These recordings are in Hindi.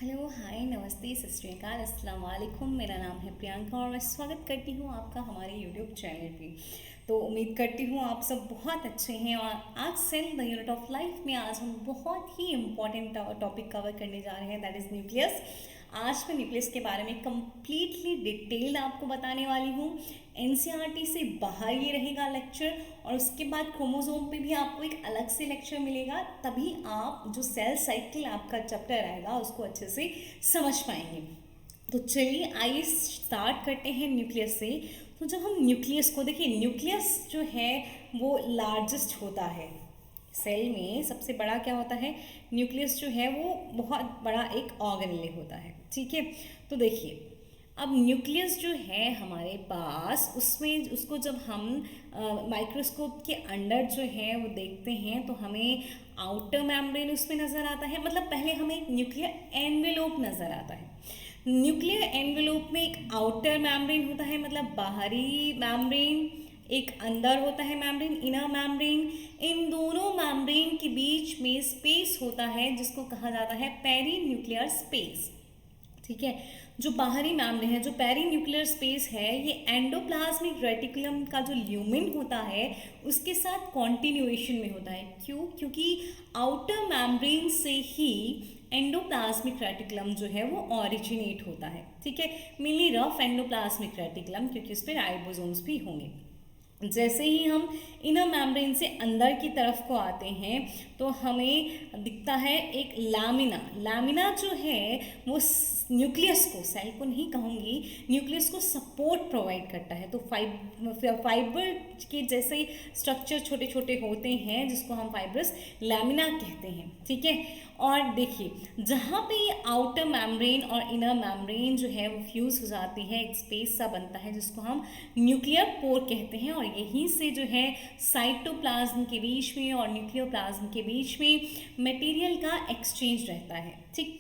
हेलो, हाय, नमस्ते, सत श्री अकाल, अस्सलाम वालेकुम। मेरा नाम है प्रियंका और मैं स्वागत करती हूँ आपका हमारे यूट्यूब चैनल पे। तो उम्मीद करती हूँ आप सब बहुत अच्छे हैं। और आज cell the unit of life में आज हम बहुत ही इम्पॉर्टेंट टॉपिक कवर करने जा रहे हैं, दैट इज़ न्यूक्लियस। आज मैं न्यूक्लियस के बारे में कम्प्लीटली डिटेल आपको बताने वाली हूँ। एनसीईआरटी से बाहर ये रहेगा लेक्चर, और उसके बाद क्रोमोसोम पे भी आपको एक अलग से लेक्चर मिलेगा। तभी आप जो सेल साइकिल आपका चैप्टर आएगा उसको अच्छे से समझ पाएंगे। तो चलिए आइए स्टार्ट करते हैं न्यूक्लियस से। तो जब हम न्यूक्लियस को देखिए, न्यूक्लियस जो है वो लार्जेस्ट होता है सेल में। सबसे बड़ा क्या होता है, न्यूक्लियस जो है वो बहुत बड़ा एक ऑर्गेनेल होता है, ठीक है। तो देखिए, अब न्यूक्लियस जो है हमारे पास, उसमें उसको जब हम माइक्रोस्कोप के अंदर जो है वो देखते हैं तो हमें आउटर मेम्ब्रेन उसमें नज़र आता है। मतलब पहले हमें एक न्यूक्लियर एनवेलोप नज़र आता है। न्यूक्लियर एनवेलोप में एक आउटर मेम्ब्रेन होता है, मतलब बाहरी मेम्ब्रेन, एक अंदर होता है मेम्ब्रेन, इनर मेम्ब्रेन। इन दोनों मेम्ब्रेन के बीच में स्पेस होता है जिसको कहा जाता है पेरी न्यूक्लियर स्पेस, ठीक है। जो बाहरी मेम्ब्रेन है, जो पेरी न्यूक्लियर स्पेस है, ये एंडोप्लाज्मिक रेटिकुलम का जो ल्यूमेन होता है उसके साथ कॉन्टिन्यूएशन में होता है। क्यों? क्योंकि आउटर मेम्ब्रेन से ही एंडोप्लाज्मिक रेटिकुलम जो है वो ऑरिजिनेट होता है, ठीक है। मेनली रफ एंडोप्लाज्मिक रेटिकुलम, क्योंकि उस पर राइबोसोम्स भी होंगे। जैसे ही हम इनर मेम्ब्रेन से अंदर की तरफ को आते हैं तो हमें दिखता है एक लैमिना। लैमिना जो है वो न्यूक्लियस को, सेल को नहीं कहूँगी, न्यूक्लियस को सपोर्ट प्रोवाइड करता है। तो फाइबर के जैसे स्ट्रक्चर छोटे छोटे होते हैं जिसको हम फाइब्रस लैमिना कहते हैं, ठीक है। और देखिए, जहाँ पे ये आउटर मेम्ब्रेन और इनर मेम्ब्रेन जो है वो फ्यूज़ हो जाती है, एक स्पेस सा बनता है जिसको हम न्यूक्लियर पोर कहते हैं। और यहीं से जो है साइटोप्लाज्म के बीच में और न्यूक्लियोप्लाज्म के बीच में मटेरियल का एक्सचेंज रहता है, ठीक।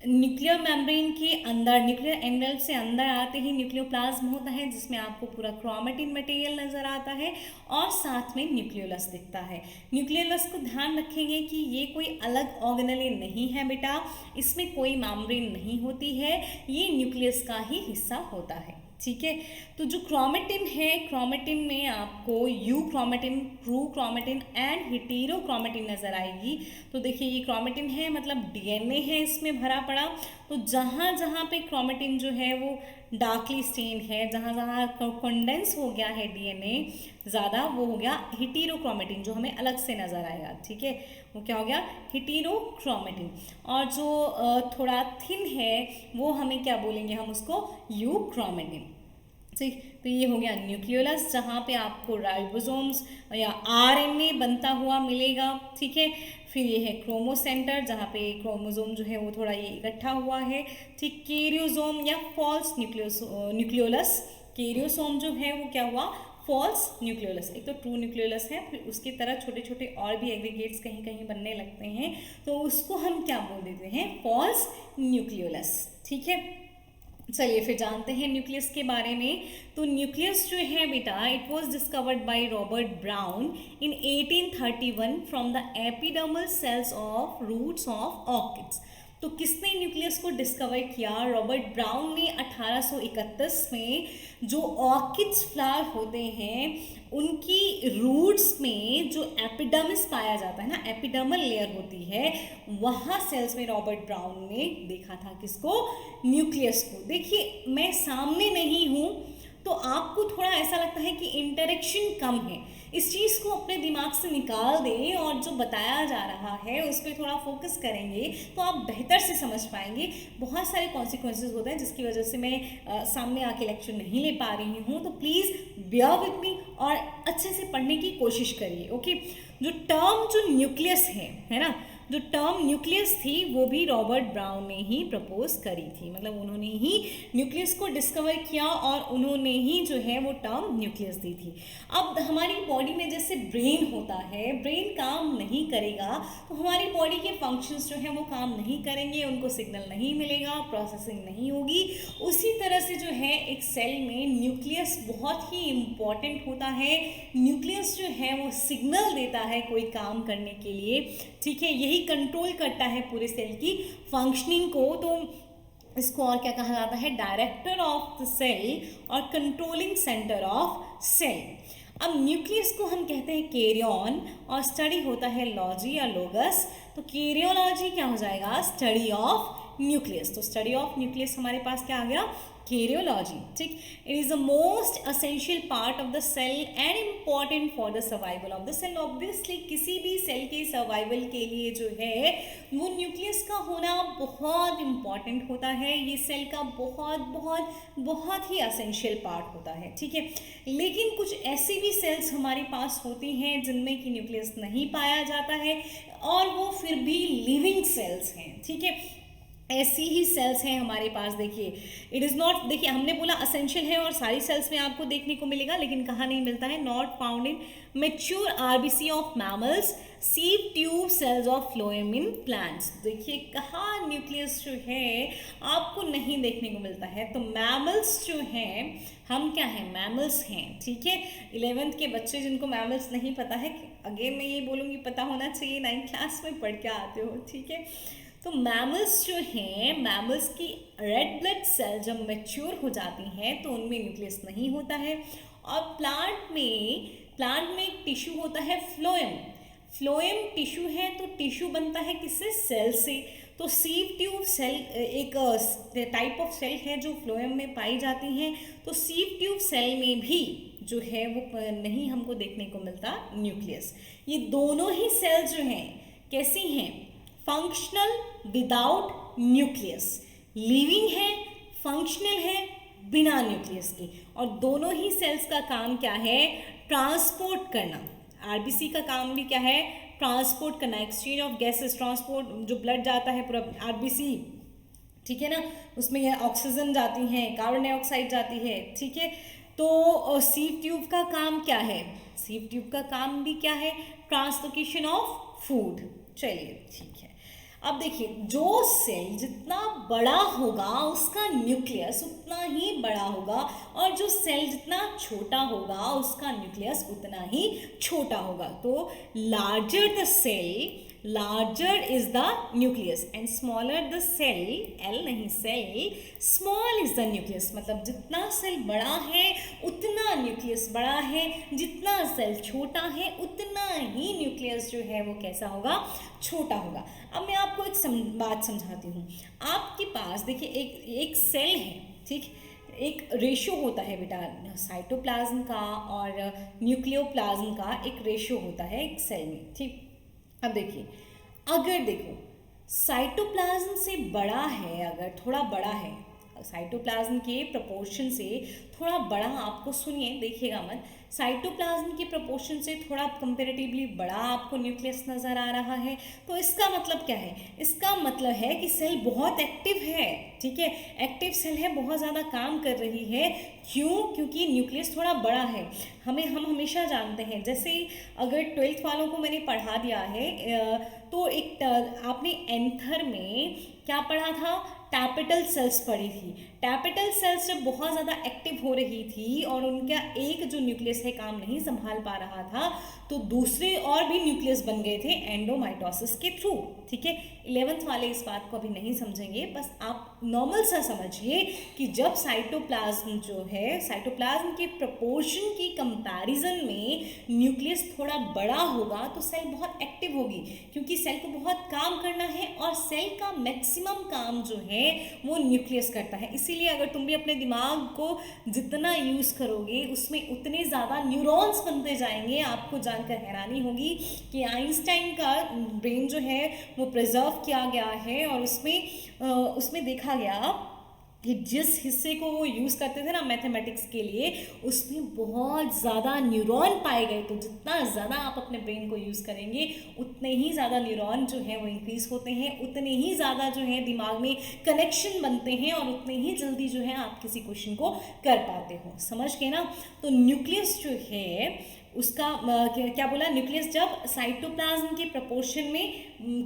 न्यूक्लियर मेम्ब्रेन के अंदर, न्यूक्लियर एनवेलप से अंदर आते ही न्यूक्लियोप्लाज्म होता है जिसमें आपको पूरा क्रोमेटिन मटेरियल नज़र आता है और साथ में न्यूक्लियोलस दिखता है। न्यूक्लियोलस को ध्यान रखेंगे कि ये कोई अलग ऑर्गेनेल नहीं है बेटा, इसमें कोई मेम्ब्रेन नहीं होती है, ये न्यूक्लियस का ही हिस्सा होता है, ठीक है। तो जो क्रोमेटिन है, क्रोमेटिन में आपको euchromatin, true chromatin and heterochromatin नज़र आएगी। तो देखिए, ये क्रोमेटिन है मतलब डीएनए है इसमें भरा पड़ा। तो जहाँ जहाँ पे क्रोमेटिन जो है वो डार्कली स्टेन है, जहाँ जहाँ कंडेंस हो गया है डीएनए ज़्यादा, वो हो गया हिटेरो क्रोमेटिन, जो हमें अलग से नज़र आएगा, ठीक है। वो क्या हो गया? हिटेरो क्रोमेटिन। और जो थोड़ा थिन है वो हमें क्या बोलेंगे, हम उसको यू क्रोमेटिन, ठीक। तो ये हो गया न्यूक्लियोलस, जहाँ पे आपको राइबोसोम्स या आरएनए बनता हुआ मिलेगा, ठीक है। फिर ये है क्रोमोसेंटर, जहाँ पे क्रोमोसोम जो है वो थोड़ा ये इकट्ठा हुआ है, ठीक। कैरियोसोम या फॉल्स न्यूक्लियोलस, कैरियोसोम जो है वो क्या हुआ? False nucleolus. एक तो ट्रू न्यूक्लियोलस है, फिर उसकी तरह छोटे छोटे और भी एग्रीगेट्स कहीं कहीं बनने लगते हैं, तो उसको हम क्या बोल देते हैं? फॉल्स न्यूक्लियोलस, ठीक है। चलिए फिर जानते हैं न्यूक्लियस के बारे में। तो न्यूक्लियस जो है बेटा, it was discovered by Robert Brown in 1831 from the epidermal cells of roots of orchids. तो किसने न्यूक्लियस को डिस्कवर किया? रॉबर्ट ब्राउन ने 1831 में। जो ऑर्किड्स फ्लावर होते हैं उनकी रूट्स में जो एपिडर्मिस पाया जाता है ना, एपिडर्मल लेयर होती है, वहाँ सेल्स में रॉबर्ट ब्राउन ने देखा था किसको? न्यूक्लियस को। देखिए, मैं सामने नहीं हूँ तो आपको थोड़ा ऐसा लगता है कि इंटरेक्शन कम है। इस चीज़ को अपने दिमाग से निकाल दें और जो बताया जा रहा है उस पर थोड़ा फोकस करेंगे तो आप बेहतर से समझ पाएंगे। बहुत सारे कॉन्सिक्वेंसेज होते हैं जिसकी वजह से मैं सामने आके लेक्चर नहीं ले पा रही हूँ, तो प्लीज़ बियर विथ मी और अच्छे से पढ़ने की कोशिश करिए, ओके। जो टर्म जो न्यूक्लियस है ना, जो टर्म न्यूक्लियस थी वो भी रॉबर्ट ब्राउन ने ही प्रपोज करी थी। मतलब उन्होंने ही न्यूक्लियस को डिस्कवर किया और उन्होंने ही जो है वो टर्म न्यूक्लियस दी थी। अब हमारी बॉडी में जैसे ब्रेन होता है, ब्रेन काम नहीं करेगा तो हमारी बॉडी के फंक्शंस जो हैं वो काम नहीं करेंगे, उनको सिग्नल नहीं मिलेगा, प्रोसेसिंग नहीं होगी। उसी तरह से जो है एक सेल में न्यूक्लियस बहुत ही इम्पॉर्टेंट होता है। न्यूक्लियस जो है वो सिग्नल देता है कोई काम करने के लिए, ठीक है। यही कंट्रोल करता है पूरे सेल की फंक्शनिंग को, तो इसको और क्या कहा जाता है, डायरेक्टर ऑफ द सेल और कंट्रोलिंग सेंटर ऑफ सेल। अब न्यूक्लियस को हम कहते हैं कैरियन और स्टडी होता है लॉजी या लोगस। तो कैरियोलॉजी क्या हो जाएगा, स्टडी ऑफ न्यूक्लियस। तो स्टडी ऑफ न्यूक्लियस हमारे पास क्या आ गया, कैरियोलॉजी। ठीक, it is the most essential part of the cell and important for the survival of the cell. Obviously किसी भी सेल के सर्वाइवल के लिए जो है वो न्यूक्लियस का होना बहुत इम्पॉर्टेंट होता है। ये सेल का बहुत बहुत बहुत ही असेंशियल पार्ट होता है। ठीक है, लेकिन कुछ ऐसी भी सेल्स हमारे पास होती हैं जिनमें कि न्यूक्लियस नहीं पाया जाता है और वो फिर भी लिविंग सेल्स हैं। ठीक है, ऐसी ही सेल्स हैं हमारे पास। देखिए इट इज़ नॉट, देखिए हमने बोला असेंशियल है और सारी सेल्स में आपको देखने को मिलेगा, लेकिन कहाँ नहीं मिलता है, not found in mature RBC of mammals, sieve tube cells of phloem in plants. देखिए कहाँ न्यूक्लियस जो है आपको नहीं देखने को मिलता है। तो मैमल्स जो हैं, हम क्या हैं, मैमल्स हैं। ठीक है, 11th के बच्चे जिनको मैमल्स नहीं पता है, अगेन मैं ये बोलूँगी पता होना चाहिए, 9th क्लास में पढ़ के आते हो। ठीक है, तो मैमल्स जो हैं, मैमल्स की रेड ब्लड सेल जब मैच्योर हो जाती हैं तो उनमें न्यूक्लियस नहीं होता है। और प्लांट में एक टिश्यू होता है फ्लोएम। फ्लोएम टिश्यू है तो टिश्यू बनता है किससे, सेल से। तो सीव ट्यूब सेल एक टाइप ऑफ सेल है जो फ्लोएम में पाई जाती हैं। तो सीव ट्यूब सेल में भी जो है वो नहीं हमको देखने को मिलता न्यूक्लियस। ये दोनों ही सेल्स जो हैं कैसी हैं, फंक्शनल विदाउट न्यूक्लियस, लिविंग है, फंक्शनल है बिना न्यूक्लियस के। और दोनों ही सेल्स का काम क्या है, ट्रांसपोर्ट करना। आरबीसी का काम भी क्या है, ट्रांसपोर्ट करना, एक्सचेंज ऑफ गैसेस, ट्रांसपोर्ट, जो ब्लड जाता है पूरा आरबीसी, ठीक है ना, उसमें यह ऑक्सीजन जाती हैं, कार्बन डाइऑक्साइड जाती है। ठीक है, तो सीव ट्यूब का काम क्या है, सीव ट्यूब का काम भी क्या है, ट्रांसलोकेशन ऑफ फूड। चलिए ठीक है, अब देखिए जो सेल जितना बड़ा होगा उसका न्यूक्लियस उतना ही बड़ा होगा, और जो सेल जितना छोटा होगा उसका न्यूक्लियस उतना ही छोटा होगा। तो larger the cell, larger is the nucleus and smaller the cell, एल नहीं cell, small is the nucleus. मतलब जितना सेल बड़ा है उतना न्यूक्लियस बड़ा है, जितना सेल छोटा है उतना ही न्यूक्लियस जो है वो कैसा होगा, छोटा होगा। अब मैं आपको एक बात समझाती हूँ। आपके पास देखिए एक सेल है, ठीक, एक रेशो होता है बेटा, साइटोप्लाज्म का और न्यूक्लियोप्लाज्म का एक रेशो होता है एक सेल में। ठीक, अब देखिए अगर देखो साइटोप्लाज्म से बड़ा है, अगर थोड़ा बड़ा है, साइटोप्लाज्म के प्रपोर्शन से थोड़ा बड़ा, आपको सुनिए देखिएगा मत, साइटोप्लाज्म के प्रपोर्शन से थोड़ा कंपेरेटिवली बड़ा आपको न्यूक्लियस नज़र आ रहा है, तो इसका मतलब क्या है, इसका मतलब है कि सेल बहुत एक्टिव है। ठीक है, एक्टिव सेल है, बहुत ज़्यादा काम कर रही है। क्यों, क्योंकि न्यूक्लियस थोड़ा बड़ा है। हम हमेशा जानते हैं, जैसे अगर 12th वालों को मैंने पढ़ा दिया है तो एक आपने एंथर में क्या पढ़ा था, टैपेटल सेल्स पढ़ी थी। टैपेटल सेल्स जब बहुत ज़्यादा एक्टिव हो रही थी और उनका एक जो न्यूक्लियस है काम नहीं संभाल पा रहा था, तो दूसरे और भी न्यूक्लियस बन गए थे एंडोमाइटोसिस के थ्रू। ठीक है, 11th वाले इस बात को अभी नहीं समझेंगे, बस आप नॉर्मल सा समझिए कि जब साइटोप्लाज्म जो है, साइटोप्लाज्म के प्रपोर्शन की कंपैरिजन में न्यूक्लियस थोड़ा बड़ा होगा तो सेल बहुत एक्टिव होगी, क्योंकि सेल को बहुत काम करना है और सेल का मैक्सिमम काम जो है वो न्यूक्लियस करता है। इसीलिए अगर तुम भी अपने दिमाग को जितना यूज़ करोगे उसमें उतने ज़्यादा न्यूरॉन्स बनते जाएंगे। आपको जानकर हैरानी होगी कि आइंस्टाइन का ब्रेन जो है वो प्रिजर्व किया गया है और उसमें देखा गया कि जिस हिस्से को वो यूज़ करते थे ना मैथमेटिक्स के लिए, उसमें बहुत ज़्यादा न्यूरॉन पाए गए। तो जितना ज़्यादा आप अपने ब्रेन को यूज़ करेंगे उतने ही ज़्यादा न्यूरॉन जो है वो इंक्रीज़ होते हैं, उतने ही ज़्यादा जो है दिमाग में कनेक्शन बनते हैं और उतने ही जल्दी जो है आप किसी क्वेश्चन को कर पाते हो। समझ गए ना। तो न्यूक्लियस जो है उसका क्या बोला, न्यूक्लियस जब साइटोप्लाज्म के प्रपोर्शन में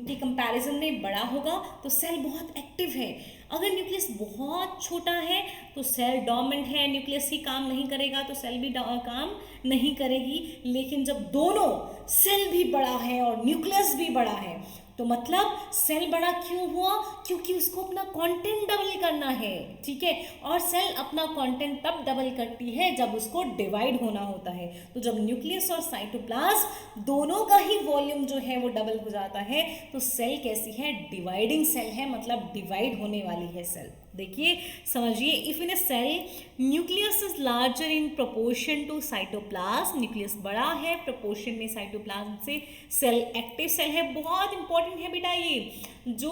के कंपैरिजन में बड़ा होगा तो सेल बहुत एक्टिव है। अगर न्यूक्लियस बहुत छोटा है तो सेल डोर्मेंट है, न्यूक्लियस ही काम नहीं करेगा तो सेल भी काम नहीं करेगी। लेकिन जब दोनों सेल भी बड़ा है और न्यूक्लियस भी बड़ा है तो मतलब सेल बड़ा क्यों हुआ, क्योंकि उसको अपना कंटेंट डबल करना है, ठीक है। और सेल अपना कंटेंट तब डबल करती है जब उसको डिवाइड होना होता है। तो जब न्यूक्लियस और साइटोप्लाज्म दोनों का ही वॉल्यूम जो है वो डबल हो जाता है तो सेल कैसी है, डिवाइडिंग सेल है, मतलब डिवाइड होने वाली है सेल। देखिए समझिए, if in a cell nucleus is larger in proportion to cytoplasm, nucleus बड़ा है प्रोपोर्शन में साइटोप्लाज्म से, सेल एक्टिव सेल है। बहुत इंपॉर्टेंट है बेटा ये, जो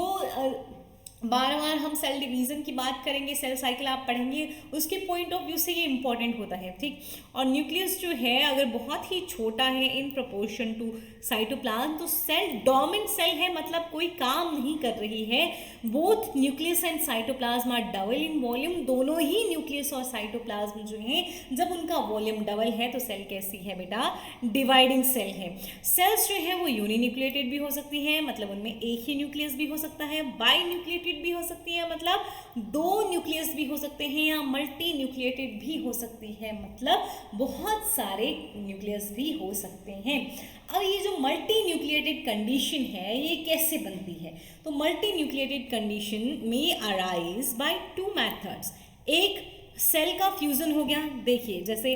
बार बार हम सेल डिवीजन की बात करेंगे, सेल साइकिल आप पढ़ेंगे, उसके पॉइंट ऑफ व्यू से ये इंपॉर्टेंट होता है, ठीक। और न्यूक्लियस जो है अगर बहुत ही छोटा है इन प्रोपोर्शन टू साइटोप्लाज्म तो सेल डोमिनेंट सेल है, मतलब कोई काम नहीं कर रही है। Both nucleus and cytoplasm are double in volume, दोनों ही न्यूक्लियस और साइटोप्लाज्म जो है जब उनका वॉल्यूम डबल है तो सेल कैसी है बेटा, डिवाइडिंग सेल है। सेल्स जो है वो यूनिन्यूक्लिएटेड भी हो सकती है, मतलब उनमें एक ही न्यूक्लियस भी हो सकता है, बाई न्यूक्लिएटेड भी हो सकती है, मतलब दो न्यूक्लियस भी हो सकते हैं, या मल्टी न्यूक्लिएटेड भी हो सकती है, मतलब बहुत सारे न्यूक्लियस भी हो सकते हैं। अब ये जो मल्टी न्यूक्लिएटेड कंडीशन है ये कैसे बनती है, तो मल्टी न्यूक्लिएटेड कंडीशन में अराइज बाय टू मेथड्स। एक सेल का फ्यूजन हो गया, देखिए जैसे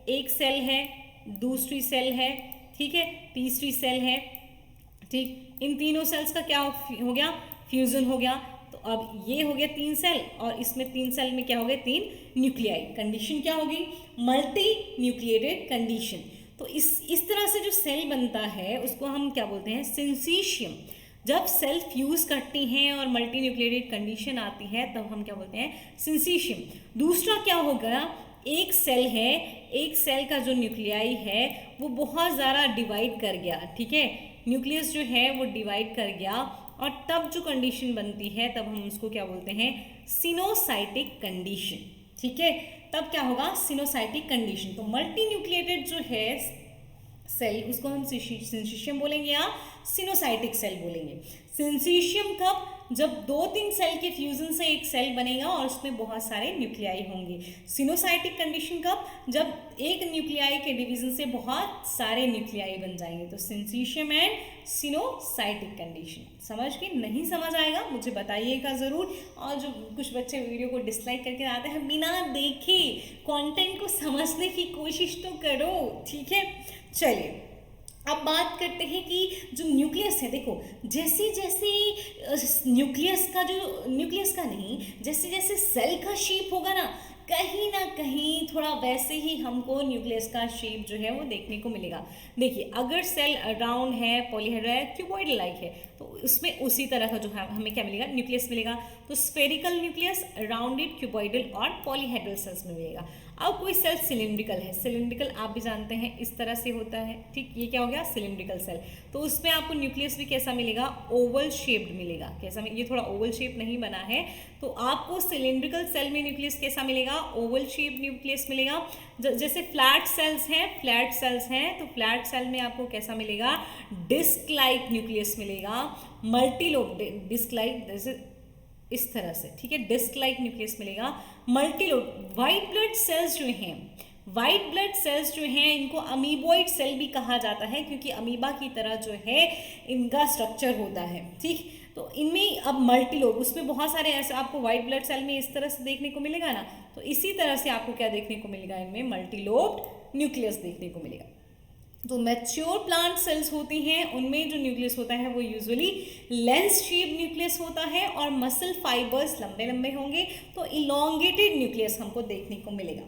एक सेल है, दूसरी सेल है, ठीक है, तीसरी सेल है, ठीक, इन तीनों सेल्स का क्या हो गया, फ्यूजन हो गया। तो अब ये हो गया 3 सेल और इसमें 3 सेल में क्या हो गया, 3 न्यूक्लियाई, कंडीशन क्या होगी, मल्टी न्यूक्लिएटेड कंडीशन। तो इस तरह से जो सेल बनता है उसको हम क्या बोलते हैं, सिंसीशियम। जब सेल फ्यूज करती हैं और मल्टी न्यूक्लिएटेड कंडीशन आती है तब हम क्या बोलते हैं, सिंसीशियम। दूसरा क्या होगा, एक सेल है, एक सेल का जो न्यूक्लियाई है वो बहुत ज़्यादा डिवाइड कर गया, ठीक है, न्यूक्लियस जो है वो डिवाइड कर गया और तब जो कंडीशन बनती है तब हम उसको क्या बोलते हैं, सिनोसाइटिक कंडीशन, ठीक है। तब क्या होगा, सिनोसाइटिक कंडीशन। तो मल्टी न्यूक्लिएटेड जो है सेल उसको हम सिंसीशियम बोलेंगे या सिनोसाइटिक सेल बोलेंगे। सिंसीशियम कब, जब 2-3 सेल के फ्यूजन से एक सेल बनेगा और उसमें बहुत सारे न्यूक्लियाई होंगे। सिनोसाइटिक कंडीशन कब, जब एक न्यूक्लियाई के डिवीजन से बहुत सारे न्यूक्लियाई बन जाएंगे। तो सिंसीशियम एंड सिनोसाइटिक कंडीशन। समझ के नहीं समझ आएगा मुझे बताइएगा ज़रूर, और जो कुछ बच्चे वीडियो को डिसलाइक करके आते हैं बिना देखे, कंटेंट को समझने की कोशिश तो करो, ठीक है। चलिए अब बात करते हैं कि जो न्यूक्लियस है, देखो जैसे जैसे न्यूक्लियस का नहीं, जैसे जैसे सेल का शेप होगा ना कहीं थोड़ा वैसे ही हमको न्यूक्लियस का शेप जो है वो देखने को मिलेगा। देखिए अगर सेल राउंड है, पॉलीहेड्रल है, क्यूबॉइडल लाइक है तो उसमें उसी तरह का जो है हमें क्या मिलेगा, न्यूक्लियस मिलेगा। तो स्फेरिकल न्यूक्लियस, राउंडेड, क्यूबॉइडल और पॉलीहेड्रल सेल्स में मिलेगा। अब कोई सेल सिलिंड्रिकल है, सिलिंड्रिकल आप भी जानते हैं इस तरह से होता है, ठीक, ये क्या हो गया, सिलिंड्रिकल सेल। तो उसमें आपको न्यूक्लियस भी कैसा मिलेगा, ओवल शेप्ड मिलेगा। कैसा, ये थोड़ा ओवल शेप नहीं बना है, तो आपको सिलिंड्रिकल सेल में न्यूक्लियस कैसा मिलेगा, ओवल शेप न्यूक्लियस मिलेगा। जैसे फ्लैट सेल्स हैं तो फ्लैट सेल में आपको कैसा मिलेगा, डिस्क लाइक न्यूक्लियस मिलेगा। मल्टीलोब डिस्क लाइक, जैसे इस तरह से, ठीक है, डिस्क लाइक न्यूक्लियस मिलेगा। मल्टीलोब व्हाइट ब्लड सेल्स जो हैं इनको अमीबॉइड सेल भी कहा जाता है, क्योंकि अमीबा की तरह जो है इनका स्ट्रक्चर होता है, ठीक। तो इनमें अब मल्टीलोब, उसमें बहुत सारे ऐसे आपको व्हाइट ब्लड सेल में इस तरह से देखने को मिलेगा ना, तो इसी तरह से आपको क्या देखने को मिलेगा, इनमें मल्टीलोब न्यूक्लियस देखने को मिलेगा। तो मैच्योर प्लांट सेल्स होती हैं उनमें जो न्यूक्लियस होता है वो यूजुअली लेंस शेप न्यूक्लियस होता है और मसल फाइबर्स लंबे लंबे होंगे, तो इलोंगेटेड न्यूक्लियस हमको देखने को मिलेगा।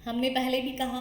हमने पहले भी कहा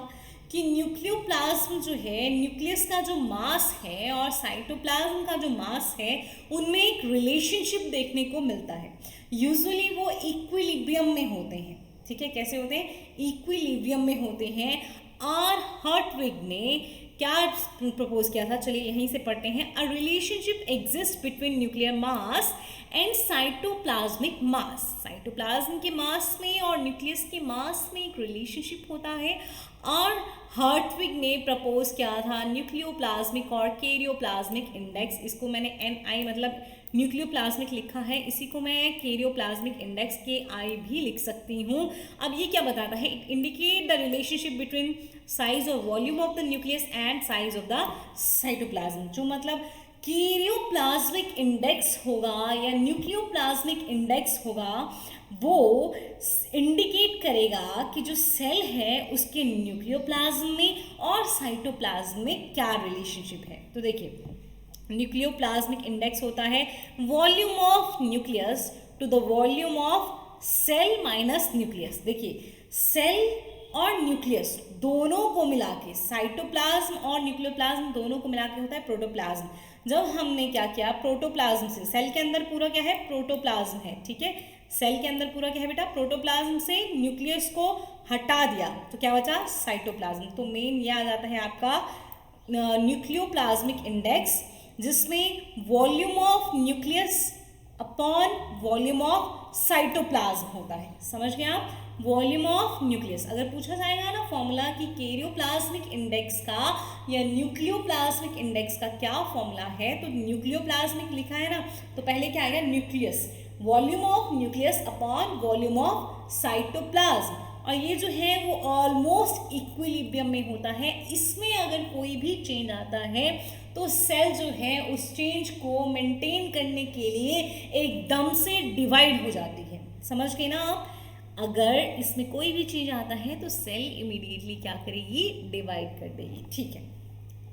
कि न्यूक्लियोप्लाज्म जो है, न्यूक्लियस का जो मास है और साइटोप्लाज्म का जो मास है उनमें एक रिलेशनशिप देखने को मिलता है। यूजुअली वो इक्विलिब्रियम में होते हैं, ठीक है, कैसे होते हैं, इक्विलिब्रियम में होते हैं। आर हर्टविग ने क्या प्रपोज किया था, चलिए यहीं से पढ़ते हैं। A relationship exist between nuclear mass and cytoplasmic mass. Cytoplasm के मास में और न्यूक्लियस के मास में एक रिलेशनशिप होता है। और हर्टविग ने प्रपोज किया था न्यूक्लियोप्लाज्मिक और कैरियोप्लाज्मिक इंडेक्स। इसको मैंने NI मतलब न्यूक्लियोप्लाज्मिक लिखा है, इसी को मैं कैरियोप्लाज्मिक इंडेक्स KI भी लिख सकती हूँ। अब ये क्या बताता है, it indicate the relationship between size और volume of the nucleus and size of the cytoplasm. जो मतलब कैरियोप्लाज्मिक इंडेक्स होगा या न्यूक्लियोप्लाज्मिक इंडेक्स होगा, वो इंडिकेट करेगा कि जो सेल है उसके न्यूक्लियोप्लाज्म में और साइटोप्लाज्म में क्या रिलेशनशिप है। तो देखिए, न्यूक्लियोप्लाज्मिक इंडेक्स होता है volume of nucleus to the volume of cell minus nucleus. देखिए, सेल और न्यूक्लियस दोनों को मिला के, साइटोप्लाज्म और न्यूक्लियोप्लाज्म दोनों को मिला के होता है प्रोटोप्लाज्म। जब हमने क्या किया, प्रोटोप्लाज्म से, सेल के अंदर पूरा क्या है, प्रोटोप्लाज्म है, ठीक है, सेल के अंदर पूरा क्या है बेटा, प्रोटोप्लाज्म से न्यूक्लियस को हटा दिया तो क्या बचा, साइटोप्लाज्म। तो मेन ये आ जाता है आपका न्यूक्लियोप्लाज्मिक इंडेक्स, जिसमें volume of nucleus upon volume of cytoplasm होता है। समझ गए आप, वॉल्यूम ऑफ न्यूक्लियस। अगर पूछा जाएगा ना फॉर्मूला कि कैरियोप्लाज्मिक इंडेक्स का या न्यूक्लियोप्लाज्मिक इंडेक्स का क्या फॉर्मूला है, तो न्यूक्लियोप्लाज्मिक लिखा है ना, तो पहले क्या आएगा, nucleus, volume of nucleus upon volume of cytoplasm. और ये जो है वो ऑलमोस्ट इक्विलिब्रियम में होता है। इसमें अगर कोई भी चेंज आता है तो सेल जो है उस चेंज को मेंटेन करने के लिए एकदम से डिवाइड हो जाती है। समझ गए ना आप, अगर इसमें कोई भी चीज आता है तो सेल इमीडिएटली क्या करेगी, डिवाइड कर देगी। ठीक है,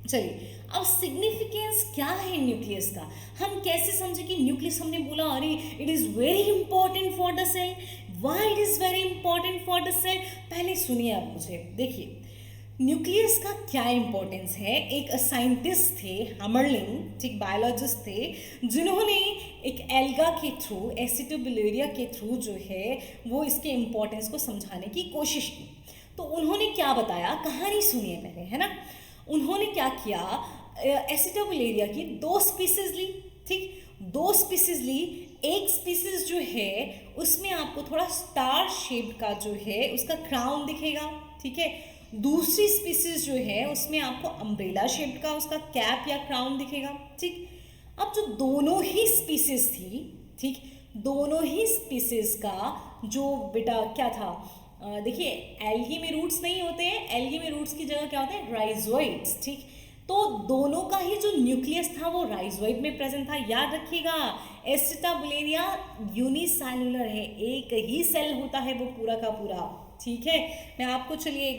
चलिए अब सिग्निफिकेंस क्या है न्यूक्लियस का, हम कैसे समझे कि न्यूक्लियस, हमने बोला अरे it is very important for the cell, why it is very important for the cell. पहले सुनिए आप मुझे, देखिए न्यूक्लियस का क्या इंपॉर्टेंस है। एक साइंटिस्ट थे हैमरलिंग, ठीक, बायोलॉजिस्ट थे, जिन्होंने एक एल्गा के थ्रू, एसिटोबिलेरिया के थ्रू जो है वो इसके इंपॉर्टेंस को समझाने की कोशिश की। तो उन्होंने क्या बताया, कहानी सुनिए पहले, है ना। उन्होंने क्या किया, एसिटोबिलेरिया की 2 स्पीसीज ली, ठीक, 2 स्पीसीज ली। एक स्पीसीज जो है उसमें आपको थोड़ा स्टार शेप का जो है उसका क्राउन दिखेगा, ठीक है। दूसरी स्पीसीज जो है उसमें आपको अम्ब्रेला शेप का उसका कैप या क्राउन दिखेगा, ठीक। अब जो दोनों ही स्पीसीज थी, ठीक, दोनों ही स्पीसीज का जो बेटा क्या था, देखिए एल्गी में रूट्स नहीं होते हैं, एल्गी में रूट्स की जगह क्या होते हैं, राइजोइड्स, ठीक। तो दोनों का ही जो न्यूक्लियस था वो राइजोइड में प्रेजेंट था। याद रखिएगा, एसिटाबुलेरिया यूनिसेलुलर है, एक ही सेल होता है वो पूरा का पूरा, ठीक है। मैं आपको चलिए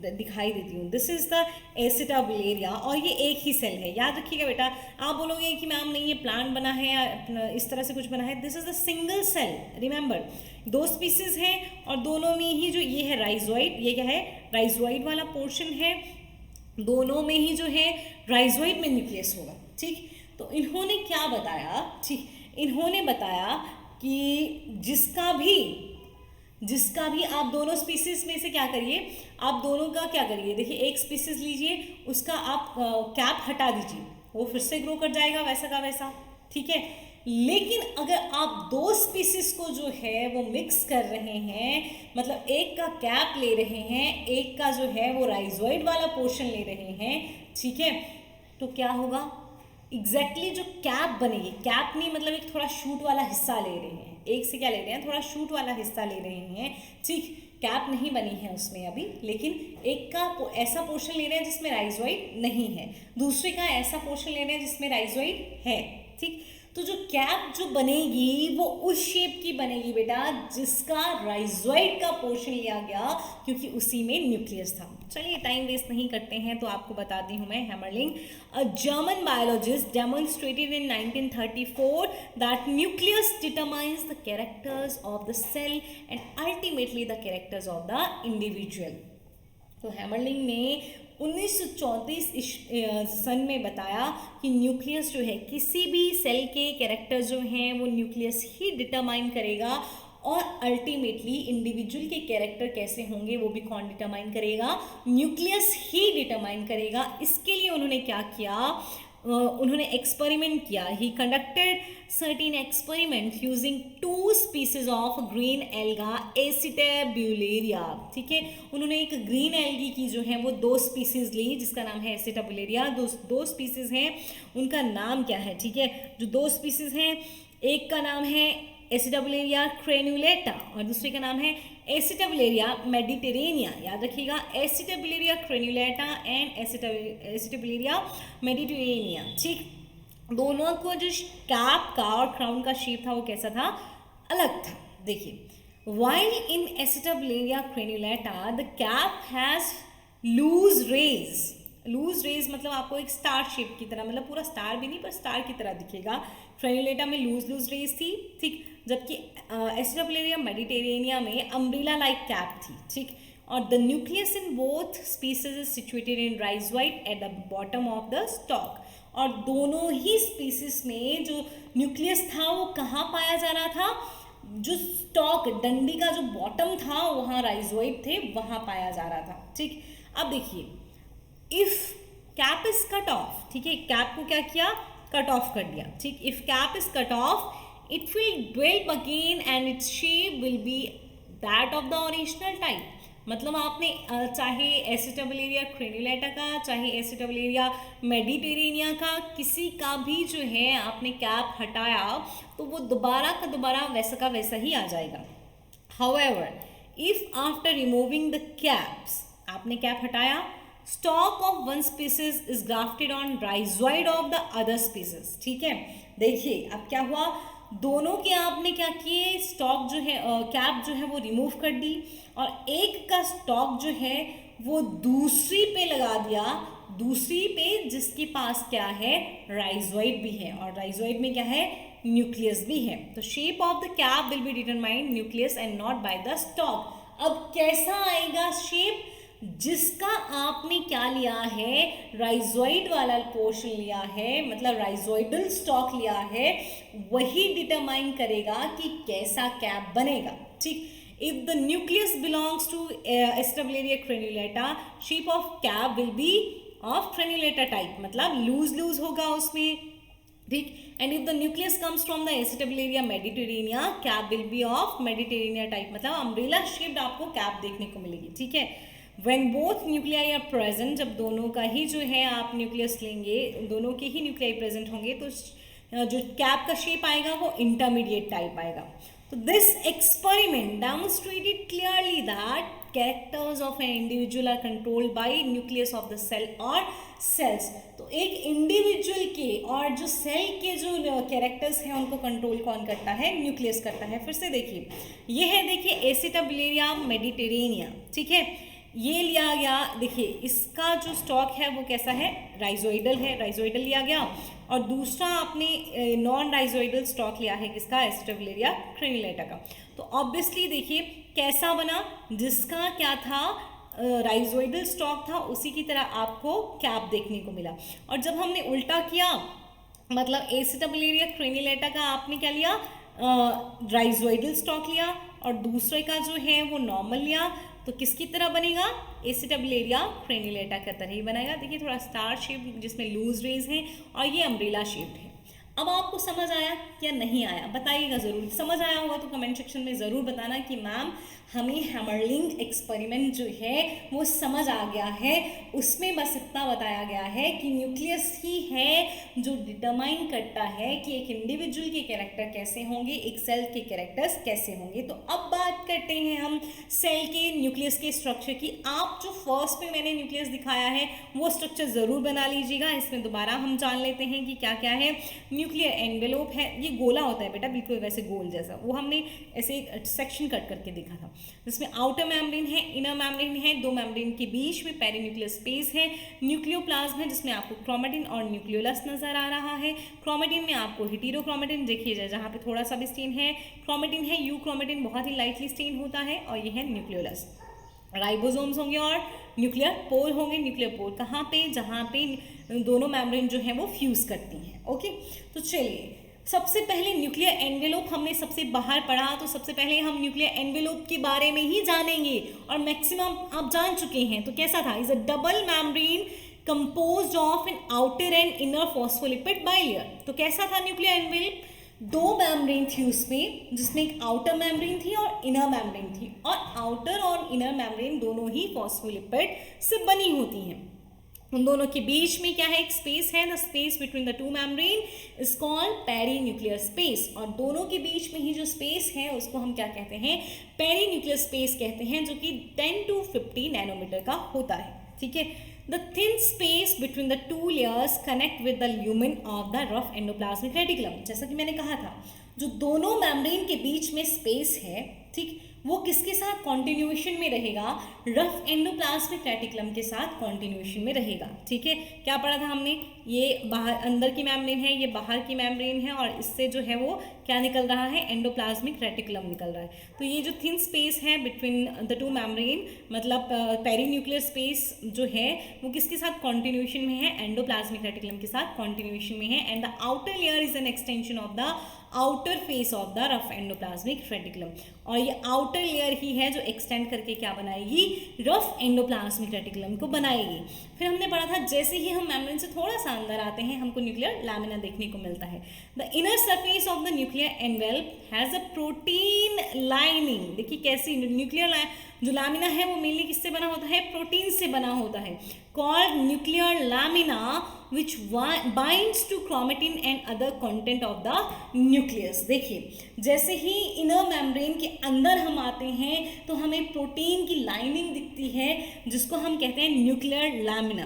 दिखाई देती हूँ, दिस इज द एसिटाबुलेरिया और ये एक ही सेल है। याद रखिएगा बेटा, आप बोलोगे कि मैम नहीं ये प्लांट बना है या इस तरह से कुछ बना है, this is the single cell. Remember, 2 species हैं और दोनों में ही जो ये है राइजोइड, ये क्या है, राइजोइड वाला पोर्शन है, दोनों में ही जो है राइजोइड में न्यूक्लियस होगा, ठीक। तो इन्होंने क्या बताया, ठीक, इन्होंने बताया कि जिसका भी आप दोनों स्पीसीज में से क्या करिए, आप दोनों का क्या करिए, देखिए एक स्पीसीज लीजिए, उसका आप कैप हटा दीजिए, वो फिर से ग्रो कर जाएगा वैसा का वैसा, ठीक है। लेकिन अगर आप 2 स्पीसीज को जो है वो मिक्स कर रहे हैं, मतलब एक का कैप ले रहे हैं, एक का जो है वो राइजोइड वाला पोर्शन ले रहे हैं, ठीक है, तो क्या होगा, एग्जैक्टली जो कैप बनेगी, कैप नहीं मतलब एक थोड़ा शूट वाला हिस्सा ले रहे हैं, एक से क्या ले रहे हैं, थोड़ा शूट वाला हिस्सा ले रहे हैं, ठीक, कैप नहीं बनी है उसमें अभी, लेकिन एक का ऐसा पोर्शन ले रहे हैं जिसमें राइजोइड नहीं है, दूसरे का ऐसा पोर्शन ले रहे हैं जिसमें राइजोइड है, ठीक। तो जो कैप जो बनेगी वो उस शेप की बनेगी बेटा जिसका राइजोइड का पोर्शन लिया गया, क्योंकि उसी में न्यूक्लियस था। चलिए टाइम वेस्ट नहीं करते हैं, तो आपको बताती हूँ मैं, Hammerling, a German biologist, demonstrated in 1934 that nucleus determines the characters of the cell and ultimately the characters of the individual. तो हैमरलिंग ने 1934 सन में बताया कि न्यूक्लियस जो है किसी भी सेल के कैरेक्टर जो हैं वो न्यूक्लियस ही डिटरमाइन करेगा, और अल्टीमेटली इंडिविजुअल के कैरेक्टर कैसे होंगे वो भी कौन डिटरमाइन करेगा, न्यूक्लियस ही डिटरमाइन करेगा। इसके लिए उन्होंने क्या किया, उन्होंने एक्सपेरिमेंट किया, he conducted certain experiment using 2 species of green alga Acetabularia, ठीक है। उन्होंने एक ग्रीन एल्गी की जो है वो 2 स्पीसीज ली जिसका नाम है एसिटाबुलेरिया। दो स्पीसीज हैं, उनका नाम क्या है, ठीक है। जो 2 स्पीसीज हैं, एक का नाम है एसिटाबुलेरिया क्रेन्युलेटा और दूसरे का नाम है एसिटाबुलेरिया मेडिटेरेनिया। याद रखिएगा, एसिटाबुलेरिया क्रेन्युलेटा एंड एसिटाबुलेरिया मेडिटेरेनिया, ठीक। दोनों को जो कैप का और क्राउन का शेप था वो कैसा था, अलग था। देखिए, while in Acetobularia crenulata the cap has loose rays, loose rays मतलब आपको एक स्टार शेप की तरह, मतलब पूरा स्टार भी नहीं पर स्टार की तरह दिखेगा। क्रेनुलेटा में लूज रेज थी, ठीक, जबकि एसिडोप्लेरिया मेडिटेरेनिया में अम्ब्रेला लाइक कैप थी, ठीक। और the nucleus in both species is situated in rhizoid at the bottom of the stock. और दोनों ही स्पीसीज में जो न्यूक्लियस था वो कहाँ पाया जा रहा था, जो स्टॉक डंडी का जो बॉटम था वहाँ राइजोइड थे, वहाँ पाया जा रहा था, ठीक। अब देखिए, if cap is cut off, ठीक है, कैप को क्या किया, कट ऑफ कर दिया, ठीक। If cap is cut off it will develop again and its shape will be that of the original type. मतलब आपने चाहे एसिटोबुलेरिया क्रेनुलेटा का, चाहे एसिटोबुलेरिया मेडिटेरेनिया का, किसी का भी जो है आपने कैप हटाया तो वो दोबारा का दोबारा वैसा का वैसा ही आ जाएगा। However, if after removing the caps, आपने कैप हटाया, stock of one species is grafted on rhizoid of the other species, ठीक है। देखिए अब क्या हुआ, दोनों के आपने क्या किए, स्टॉक जो है कैप जो है वो रिमूव कर दी और एक का स्टॉक जो है वो दूसरी पे लगा दिया, दूसरी पे जिसके पास क्या है, राइजोइड भी है, और राइजोइड में क्या है, न्यूक्लियस भी है। तो shape of the cap will be determined nucleus and not by the stock. अब कैसा आएगा शेप, जिसका आपने क्या लिया है, राइजोइड वाला पोर्शन लिया है, मतलब राइजोइडल स्टॉक लिया है, वही डिटरमाइन करेगा कि कैसा कैप बनेगा, ठीक। If the nucleus belongs to Acetabularia crenulata, shape of cap will be of crenulata type, मतलब लूज होगा उसमें, ठीक। And if the nucleus comes from the Acetabularia mediterranea, cap will be of mediterranea type, मतलब अम्ब्रेला शेप्ड आपको कैप देखने को मिलेगी, ठीक है। When both nuclei are present, जब दोनों का ही जो है आप न्यूक्लियस लेंगे, दोनों के ही न्यूक्लियाई प्रेजेंट होंगे तो जो कैप का शेप आएगा वो इंटरमीडिएट टाइप आएगा। तो this experiment demonstrated clearly that characters of an individual are controlled by nucleus of the cell और सेल्स। तो एक इंडिविजुअल के और जो सेल के जो कैरेक्टर्स हैं उनको कंट्रोल कौन करता है, न्यूक्लियस करता है। फिर से देखिए, ये है, देखिए एसिटोबुलेरिया मेडिटेरेनिया, ठीक है, ये लिया गया, देखिए इसका जो स्टॉक है वो कैसा है, राइजोइडल है, राइजोइडल लिया गया, और दूसरा आपने नॉन राइजोइडल स्टॉक लिया है किसका, एसिटोबुलेरिया क्रेनुलेटा का। तो ऑब्वियसली देखिए कैसा बना, जिसका क्या था राइजोइडल स्टॉक था उसी की तरह आपको कैप देखने को मिला। और जब हमने उल्टा किया, मतलब एसिटोबुलेरिया क्रेनुलेटा का आपने क्या लिया, राइजोइडल स्टॉक लिया, और दूसरे का जो है वो नॉर्मल लिया, तो किसकी तरह बनेगा, एसिटोबुलेरिया क्रेनुलेटा की तरह ही बनेगा। देखिए थोड़ा स्टार शेप जिसमें लूज रेज हैं, और ये अम्ब्रेला शेप्ड है। अब आपको समझ आया या नहीं आया, बताइएगा ज़रूर। समझ आया होगा तो कमेंट सेक्शन में ज़रूर बताना कि मैम हमें हैमरलिंग एक्सपेरिमेंट जो है वो समझ आ गया है। उसमें बस इतना बताया गया है कि न्यूक्लियस ही है जो डिटरमाइन करता है कि एक इंडिविजुअल के कैरेक्टर कैसे होंगे, एक सेल के कैरेक्टर्स कैसे होंगे। तो अब बात करते हैं हम सेल के न्यूक्लियस के स्ट्रक्चर की। आप जो फर्स्ट में मैंने न्यूक्लियस दिखाया है वो स्ट्रक्चर ज़रूर बना लीजिएगा। इसमें दोबारा हम जान लेते हैं कि क्या क्या है। न्यूक्लियर एनवेलोप है, ये गोला होता है बेटा, बिल्कुल वैसे गोल जैसा, वो हमने ऐसे एक सेक्शन कट करके देखा था, जिसमें आउटर मेम्ब्रेन है, इनर मेम्ब्रेन है, दो मेम्ब्रेन के बीच में पेरीन्यूक्लियर स्पेस है, न्यूक्लियोप्लाज्म है जिसमें आपको क्रोमेटिन और न्यूक्लियोलस नजर आ रहा है। क्रोमेटिन में आपको हेटेरोक्रोमेटिन देखिए जहाँ पे थोड़ा सा भी स्टेन है, क्रोमेटिन है, यू क्रोमेटिन बहुत ही लाइटली स्टेन होता है, और ये है न्यूक्लियोलस। राइबोसोम्स होंगे और न्यूक्लियर पोर होंगे। न्यूक्लियर पोर कहाँ पे, जहाँ पे दोनों मेम्ब्रेन जो है वो फ्यूज करती हैं। ओके, तो चलिए सबसे पहले न्यूक्लियर एनवेलोप हमने सबसे बाहर पढ़ा, तो सबसे पहले हम न्यूक्लियर एनवेलोप के बारे में ही जानेंगे, और मैक्सिमम आप जान चुके हैं। तो कैसा था, is a double membrane composed of an outer and inner phospholipid bilayer. तो कैसा था न्यूक्लियर एनवेलोप, दो मेम्ब्रेन थी उसमें, जिसमें एक आउटर मेम्ब्रेन थी और इनर मेम्ब्रेन थी, और आउटर और इनर मेम्ब्रेन दोनों ही फॉस्फोलिपिड से बनी होती हैं। उन दोनों के बीच में क्या है, एक स्पेस है, the space between the two membrane is called perinuclear space, और दोनों के बीच में ही जो स्पेस है उसको हम क्या कहते हैं, पेरीन्यूक्लियर स्पेस कहते हैं, जो कि 10 to 50 नैनोमीटर का होता है। ठीक है, the thin space between the two layers connect with the lumen of the rough endoplasmic reticulum. जैसा कि मैंने कहा था, जो दोनों मेम्ब्रेन के बीच में स्पेस है, ठीक, वो किसके साथ कॉन्टिन्यूएशन में रहेगा? रफ एंडोप्लाज्मिक रेटिकुलम के साथ कॉन्टिन्यूएशन में रहेगा। ठीक है, क्या पढ़ा था हमने? ये बाहर अंदर की मेम्ब्रेन है, ये बाहर की मेम्ब्रेन है, और इससे जो है वो क्या निकल रहा है? एंडोप्लाज्मिक रेटिकुलम निकल रहा है। तो ये जो थिन स्पेस है बिटवीन द टू मेम्ब्रेन, मतलब पेरीन्यूक्लियर स्पेस जो है वो किसके साथ कॉन्टिन्यूएशन में है? एंडोप्लाज्मिक रेटिकुलम के साथ कॉन्टिन्यूएशन में है। And the outer layer is an extension of the outer face of the rough endoplasmic reticulum, और ये आउटर लेयर ही है जो एक्सटेंड करके क्या बनाएगी? रफ एंडोप्लाज्मिक रेटिकुलम को बनाएगी। फिर हमने पढ़ा था जैसे ही हम मेम्ब्रेन से थोड़ा सा अंदर आते हैं हमको न्यूक्लियर लैमिना देखने को मिलता है। The inner surface of the nuclear envelope has a protein lining. देखिए कैसी न्यूक्लियर जो लैमिना है वो मेनली किससे बना होता है? प्रोटीन से बना होता है, called nuclear lamina, which binds to chromatin and other content of the nucleus। देखिए जैसे ही इनर मेम्ब्रेन के अंदर हम आते हैं तो हमें प्रोटीन की लाइनिंग दिखती है जिसको हम कहते हैं न्यूक्लियर लैमिना।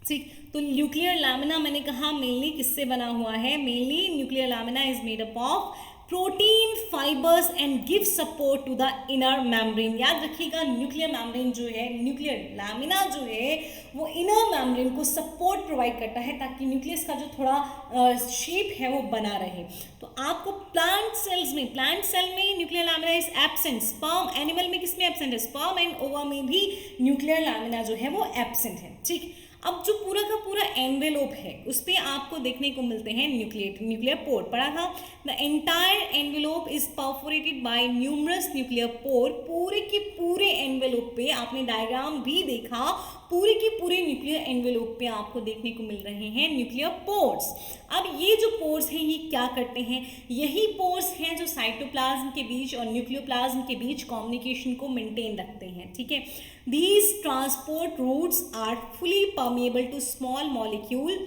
ठीक, तो न्यूक्लियर लैमिना मैंने कहा मेनली किससे बना हुआ है? Mainly nuclear lamina is made up of protein fibres and give support to the inner membrane. याद रखिएगा, न्यूक्लियर मेम्ब्रेन जो है, न्यूक्लियर लैमिना जो है, वो इनर मेम्ब्रेन को सपोर्ट प्रोवाइड करता है ताकि न्यूक्लियस का जो थोड़ा शेप है वो बना रहे। तो आपको प्लांट सेल्स में, प्लांट सेल में nuclear lamina is absent, sperm animal में किसमें एब्सेंट है? स्पर्म एंड ओवा में भी न्यूक्लियर लैमिना जो है वो एब्सेंट है। ठीक, अब जो पूरा का पूरा एनवेलोप है उस पर आपको देखने को मिलते हैं न्यूक्लियर पोर। पढ़ा था, the entire envelope is perforated by numerous nuclear pore. पूरे के पूरे एनवेलोप पे आपने डायग्राम भी देखा, पूरे के पूरे न्यूक्लियर एनवेलोप पे आपको देखने को मिल रहे हैं न्यूक्लियर पोर्स। अब ये जो पोर्स हैं ये क्या करते हैं? यही पोर्स हैं जो साइटोप्लाज्म के बीच और न्यूक्लियोप्लाज्म के बीच कम्युनिकेशन को मेंटेन रखते हैं। ठीक है, these transport routes are fully permeable to small molecule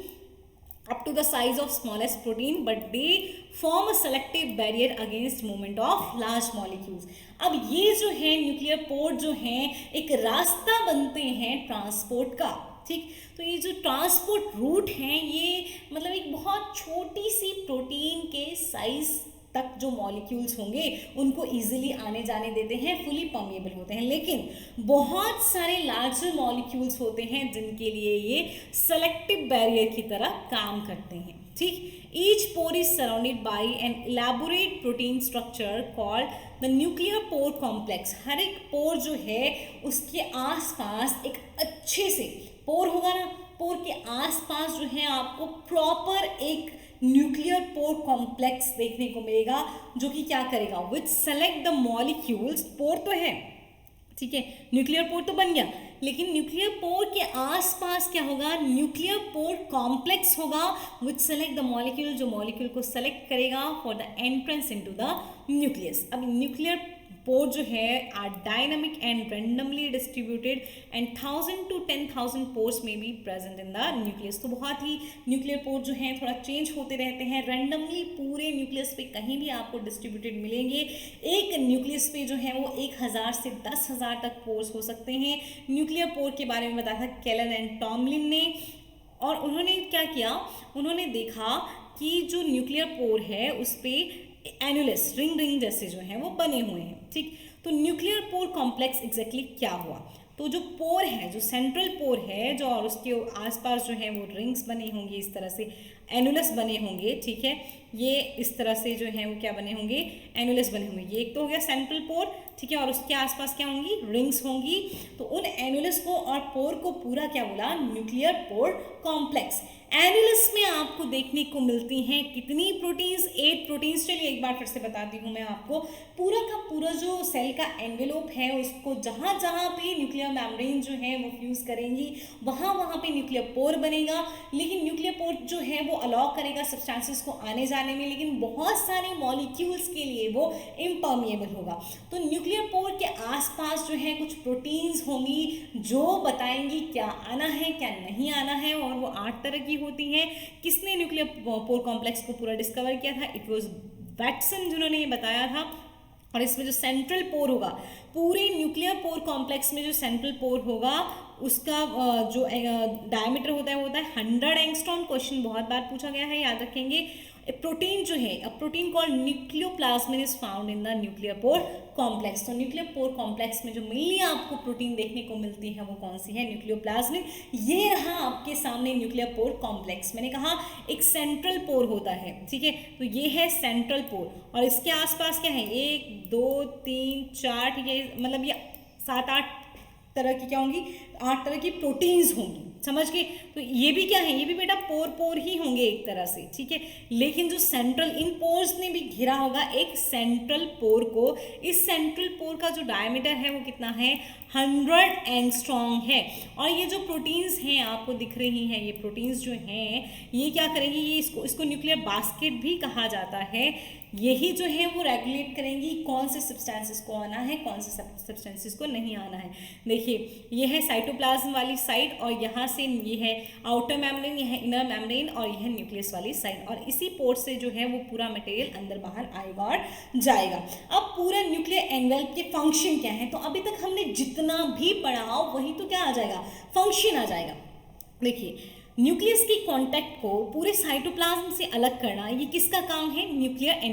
up to the size of smallest protein, but they form a selective barrier against movement of large molecules। अब ये जो है न्यूक्लियर पोर जो हैं एक रास्ता बनते हैं ट्रांसपोर्ट का। ठीक, तो ये जो ट्रांसपोर्ट रूट हैं ये मतलब एक बहुत छोटी सी प्रोटीन के साइज तक जो मॉलिक्यूल्स होंगे उनको इजीली आने जाने देते हैं, फुली परमेबल होते हैं। लेकिन बहुत सारे लार्जर मॉलिक्यूल्स होते हैं जिनके लिए ये सेलेक्टिव बैरियर की तरह काम करते हैं। ठीक, each pore is surrounded by an elaborate protein structure called the nuclear pore complex. हर एक पोर जो है उसके आसपास एक अच्छे से पोर होगा ना, पोर के आसपास जो है आपको प्रॉपर एक न्यूक्लियर पोर कॉम्प्लेक्स देखने को मिलेगा जो कि क्या करेगा? विच सेलेक्ट द मॉलिक्यूल्स। पोर तो है, ठीक है, न्यूक्लियर पोर तो बन गया, लेकिन न्यूक्लियर पोर के आसपास क्या होगा? न्यूक्लियर पोर कॉम्प्लेक्स होगा विच सेलेक्ट द मॉलिक्यूल, जो मॉलिक्यूल को सेलेक्ट करेगा for the entrance into the nucleus. अब न्यूक्लियर पोर जो है are dynamic and randomly distributed and 1000 to 10,000 pores में be present in the nucleus. तो बहुत ही न्यूक्लियर पोर जो है थोड़ा चेंज होते रहते हैं, रेंडमली पूरे न्यूक्लियस पे कहीं भी आपको डिस्ट्रीब्यूटेड मिलेंगे। एक न्यूक्लियस पे जो है वो 1000 से 10,000 तक पोर्स हो सकते हैं। न्यूक्लियर पोर के बारे में बताया था केलन एंड टॉमलिन ने, और उन्होंने क्या किया? उन्होंने देखा कि जो न्यूक्लियर पोर है उस पर एनुलस रिंग जैसे जो हैं वो बने हुए हैं। ठीक, तो न्यूक्लियर पोर कॉम्प्लेक्स एग्जैक्टली क्या हुआ? तो जो पोर है, जो सेंट्रल पोर है, जो और उसके आसपास जो है वो रिंग्स बने होंगे, इस तरह से एनुलस बने होंगे। ठीक है, ये इस तरह से जो है वो क्या बने होंगे? एनुलस बने होंगे। ये एक तो हो गया सेंट्रल पोर, ठीक है, और उसके आसपास क्या होंगी? रिंग्स होंगी। तो उन एनुलस को और पोर को पूरा क्या बोला? Nuclear pore complex. एनुलस में आपको देखने को मिलती हैं कितनी प्रोटीन्स? 8 प्रोटीन्स। चलिए एक बार फिर से बताती हूँ मैं आपको। पूरा का पूरा जो सेल का एनवेलोप है उसको जहाँ जहाँ पे न्यूक्लियर मेम्ब्रेन जो है वो फ्यूज करेंगी वहाँ वहाँ पे न्यूक्लियर पोर बनेगा। लेकिन न्यूक्लियर पोर जो है वो अलाउ करेगा सब्सटेंसेस को आने जाने में, लेकिन बहुत सारे मॉलिक्यूल्स के लिए वो इम्पर्मिएबल होगा। तो न्यूक्लियर पोर के आसपास जो है कुछ प्रोटीन्स होंगी जो बताएंगी क्या आना है क्या नहीं आना है, और वो 8 तरह की होती हैं। किसने न्यूक्लियर पोर कॉम्प्लेक्स को पूरा डिस्कवर किया था? इट वाज वैटसन जिन्होंने ये बताया था। और इसमें जो सेंट्रल पोर होगा, पूरे न्यूक्लियर पोर कॉम्प्लेक्स में जो सेंट्रल पोर होगा उसका जो डायमीटर होता है वो होता है 100 एंगस्ट्रॉम। क्वेश्चन बहुत बार पूछा गया है, याद रखेंगे। प्रोटीन जो है, a protein called nucleoplasmin is found in the nuclear pore complex. तो न्यूक्लियर पोर कॉम्प्लेक्स में जो मेनली आपको प्रोटीन देखने को मिलती है वो कौन सी है, न्यूक्लियोप्लाज्मिन। ये रहा आपके सामने न्यूक्लियर पोर कॉम्प्लेक्स। मैंने कहा एक सेंट्रल पोर होता है, ठीक है, तो ये है सेंट्रल पोर और इसके आसपास क्या है, 1 2 3 4, ठीक है, मतलब ये 7-8 तरह की क्या होंगी, 8 तरह की प्रोटीन्स होंगी, समझ गए। तो ये भी क्या है, ये भी बेटा पोर ही होंगे एक तरह से, ठीक है। लेकिन जो सेंट्रल, इन पोर्स ने भी घिरा होगा एक सेंट्रल पोर को। इस सेंट्रल पोर का जो डायमीटर है वो कितना है, 100 एंगस्ट्रॉम है। और ये जो प्रोटीन्स हैं आपको दिख रही हैं, ये प्रोटीन्स जो हैं ये क्या करेंगी, ये इसको न्यूक्लियर बास्केट भी कहा जाता है। यही जो है वो रेगुलेट करेंगी कौन से सब्सटेंसेस को आना है, कौन से सब्सटेंसेस को नहीं आना है। देखिए ये है साइटोप्लाज्म वाली साइड और यहाँ से ये है आउटर मेम्ब्रेन, ये है इनर मेम्ब्रेन और ये है न्यूक्लियस वाली साइड। और इसी पोर्ट से जो है वो पूरा मटेरियल अंदर बाहर आएगा और जाएगा। अब पूरा न्यूक्लियर एनवेल्प के फंक्शन क्या है, तो अभी तक हमने जितना भी पढ़ा वही तो क्या आ जाएगा, फंक्शन आ जाएगा। देखिए न्यूक्लियस की कांटेक्ट को पूरे साइटोप्लाज्म से अलग करना, ये किसका काम है, न्यूक्लियर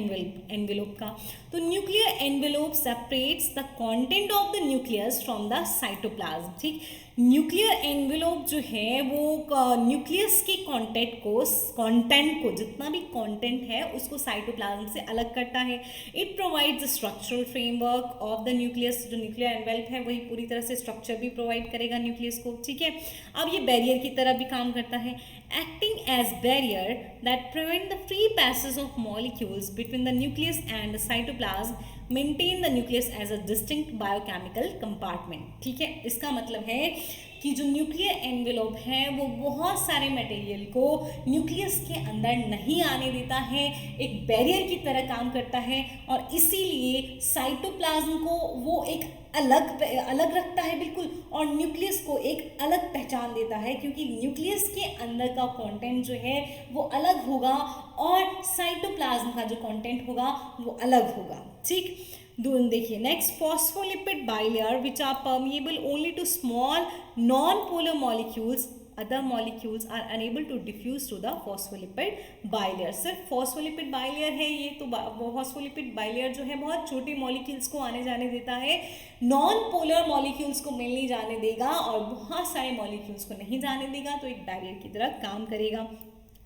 एनवेलोप का। तो nuclear envelope separates the content of the nucleus from the cytoplasm, ठीक। न्यूक्लियर एनवेलोप जो है वो न्यूक्लियस के कंटेंट को जितना भी कंटेंट है उसको साइटोप्लाज्म से अलग करता है। It provides the structural framework of the nucleus. जो न्यूक्लियर एनवेल्प है वही पूरी तरह से स्ट्रक्चर भी प्रोवाइड करेगा न्यूक्लियस को, ठीक है। अब ये बैरियर की तरह भी काम करता है, acting as barrier that prevent the free passage of molecules between the nucleus and the cytoplasm, maintain the nucleus as a distinct biochemical compartment, ठीक है। इसका मतलब है कि जो न्यूक्लियर एनवेलोप है वो बहुत सारे मटेरियल को न्यूक्लियस के अंदर नहीं आने देता है, एक बैरियर की तरह काम करता है और इसीलिए साइटोप्लाज्म को वो एक अलग रखता है बिल्कुल, और न्यूक्लियस को एक अलग पहचान देता है, क्योंकि न्यूक्लियस के अंदर का कंटेंट जो है वो अलग होगा और साइटोप्लाज्म का जो कंटेंट होगा वो अलग होगा, ठीक। देखिए next, phospholipid bilayer which are permeable only to small non polar molecules, other molecules are unable to diffuse to the phospholipid bilayer। सिर्फ phospholipid bilayer है ये, तो phospholipid bilayer जो है बहुत छोटे मॉलिक्यूल्स को आने जाने देता है, नॉन पोलर मॉलिक्यूल्स को मिलने जाने देगा और बहुत सारे मॉलिक्यूल्स को नहीं जाने देगा, तो एक बैरियर की तरह काम करेगा।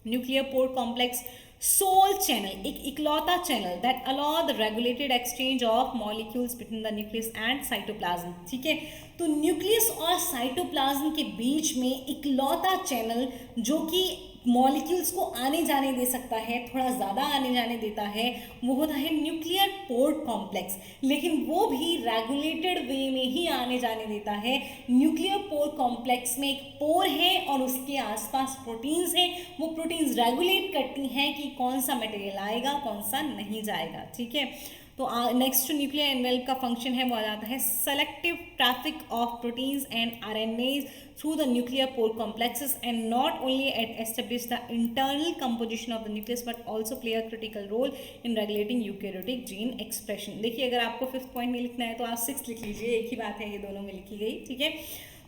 Nuclear pore complex sole channel, एक इकलौता channel that allow the regulated exchange of molecules between the nucleus and cytoplasm, ठीक है। तो न्यूक्लियस और साइटोप्लाज्म के बीच में इकलौता चैनल जो कि मॉलिक्यूल्स को आने जाने दे सकता है, थोड़ा ज़्यादा आने जाने देता है, वो होता है न्यूक्लियर पोर कॉम्प्लेक्स, लेकिन वो भी रेगुलेटेड वे में ही आने जाने देता है। न्यूक्लियर पोर कॉम्प्लेक्स में एक पोर है और उसके आसपास प्रोटीन्स हैं, वो प्रोटीन्स रेगुलेट करती हैं कि कौन सा मटेरियल आएगा कौन सा नहीं जाएगा, ठीक है। तो नेक्स्ट जो न्यूक्लियर एनवेल्प का फंक्शन है वो आ जाता है selective traffic of proteins and RNAs through the nuclear pore complexes and not only establish the internal composition of the nucleus but also play a critical role in regulating eukaryotic gene expression. देखिए अगर आपको 5th पॉइंट में लिखना है तो आप 6 लिख लीजिए, एक ही बात है, ये दोनों में लिखी गई, ठीक है।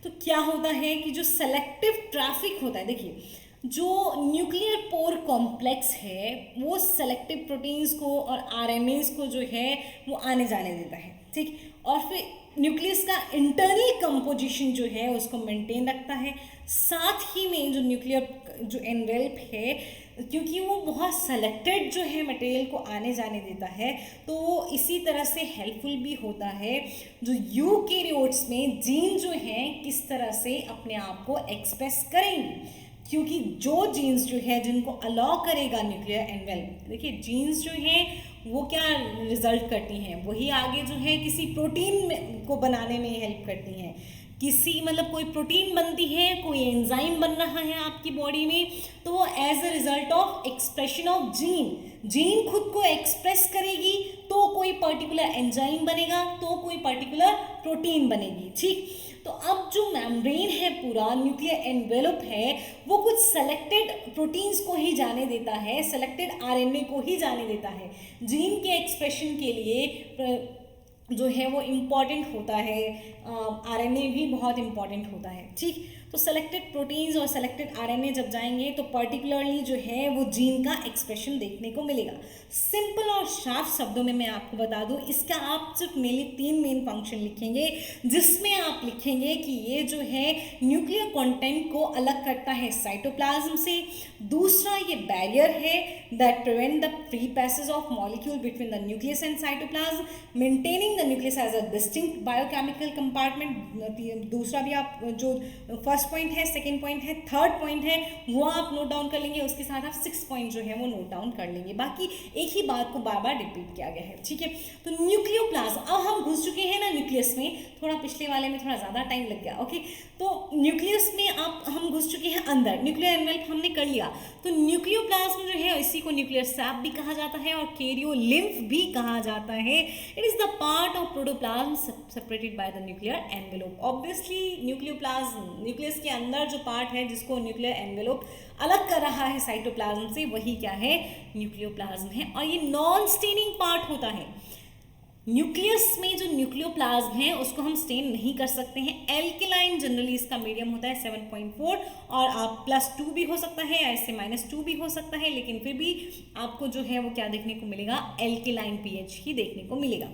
तो क्या होता है कि जो सेलेक्टिव ट्रैफिक होता है, देखिए जो न्यूक्लियर पोर कॉम्प्लेक्स है वो सेलेक्टिव प्रोटीन्स को और आरएनएस को जो है वो आने जाने देता है, ठीक। और फिर न्यूक्लियस का इंटरनल कंपोजिशन जो है उसको मेंटेन रखता है। साथ ही में जो न्यूक्लियर जो एनवेल्प है, क्योंकि वो बहुत सेलेक्टेड जो है मटेरियल को आने जाने देता है, तो वो इसी तरह से हेल्पफुल भी होता है जो यूकैरियोट्स में जीन जो हैं किस तरह से अपने आप को एक्सप्रेस करेंगे, क्योंकि जो जीन्स जो है जिनको अलाउ करेगा न्यूक्लियर एनवेल्प, देखिए जीन्स जो हैं वो क्या रिजल्ट करती हैं, वही आगे जो है किसी प्रोटीन को बनाने में हेल्प करती हैं, किसी मतलब कोई प्रोटीन बनती है, कोई एंजाइम बन रहा है आपकी बॉडी में, तो वो as a result of expression of gene खुद को एक्सप्रेस करेगी तो कोई पर्टिकुलर एंजाइम बनेगा, तो कोई पर्टिकुलर प्रोटीन बनेगी, ठीक। तो अब जो मेम्ब्रेन है पूरा न्यूक्लियर एनवेलप है वो कुछ सेलेक्टेड प्रोटीन्स को ही जाने देता है, सेलेक्टेड आरएनए को ही जाने देता है। जीन के एक्सप्रेशन के लिए जो है वो इम्पॉर्टेंट होता है, आरएनए भी बहुत इम्पॉर्टेंट होता है, ठीक। तो सेलेक्टेड प्रोटीन्स और सेलेक्टेड आरएनए जब जाएंगे तो पर्टिकुलरली जो है वो जीन का एक्सप्रेशन देखने को मिलेगा। सिंपल और शार्प शब्दों में मैं आपको बता दूं, इसका आप सिर्फ मेनली 3 मेन फंक्शन लिखेंगे, जिसमें आप लिखेंगे कि ये जो है न्यूक्लियर कंटेंट को अलग करता है साइटोप्लाज्म से। दूसरा, ये बैरियर है that prevent the free passage of molecule between the nucleus and cytoplasm, maintaining the nucleus as a distinct biochemical compartment. दूसरा भी आप जो फर्स्ट पॉइंट है, सेकंड पॉइंट है, थर्ड पॉइंट है, वो आप नोट डाउन कर लेंगे, उसके साथ आप 6 पॉइंट जो है वो नोट डाउन कर लेंगे। बाकी एक ही बात को बार बार रिपीट किया गया है, ठीक है। तो न्यूक्लियोप्लाज्म, अब हम घुस चुके हैं ना न्यूक्लियस में, थोड़ा पिछले वाले में थोड़ा ज़्यादा टाइम लग गया, ओके। तो न्यूक्लियस में आप हम घुस चुके हैं अंदर, न्यूक्लियर एनवेलप हमने कर लिया। तो न्यूक्लियोप्लाज्म जो है इसी को न्यूक्लियर सैप भी कहा जाता है और कैरियोलिम्फ भी कहा जाता है। It is the part of protoplasm separated by the nuclear envelope. Obviously nucleoplasm, nucleus के अंदर जो पार्ट है जिसको न्यूक्लियर एनवेलप अलग कर रहा है साइटोप्लाज्म से, वही क्या है, न्यूक्लियोप्लाज्म है। और ये नॉन स्टेनिंग पार्ट होता है। न्यूक्लियस में जो न्यूक्लियोप्लाज्म है उसको हम स्टेन नहीं कर सकते हैं। एल्केलाइन जनरली इसका मीडियम होता है 7.4, और आप +2 भी हो सकता है या इससे -2 भी हो सकता है, लेकिन फिर भी आपको जो है वो क्या देखने को मिलेगा, एल्केलाइन pH ही देखने को मिलेगा।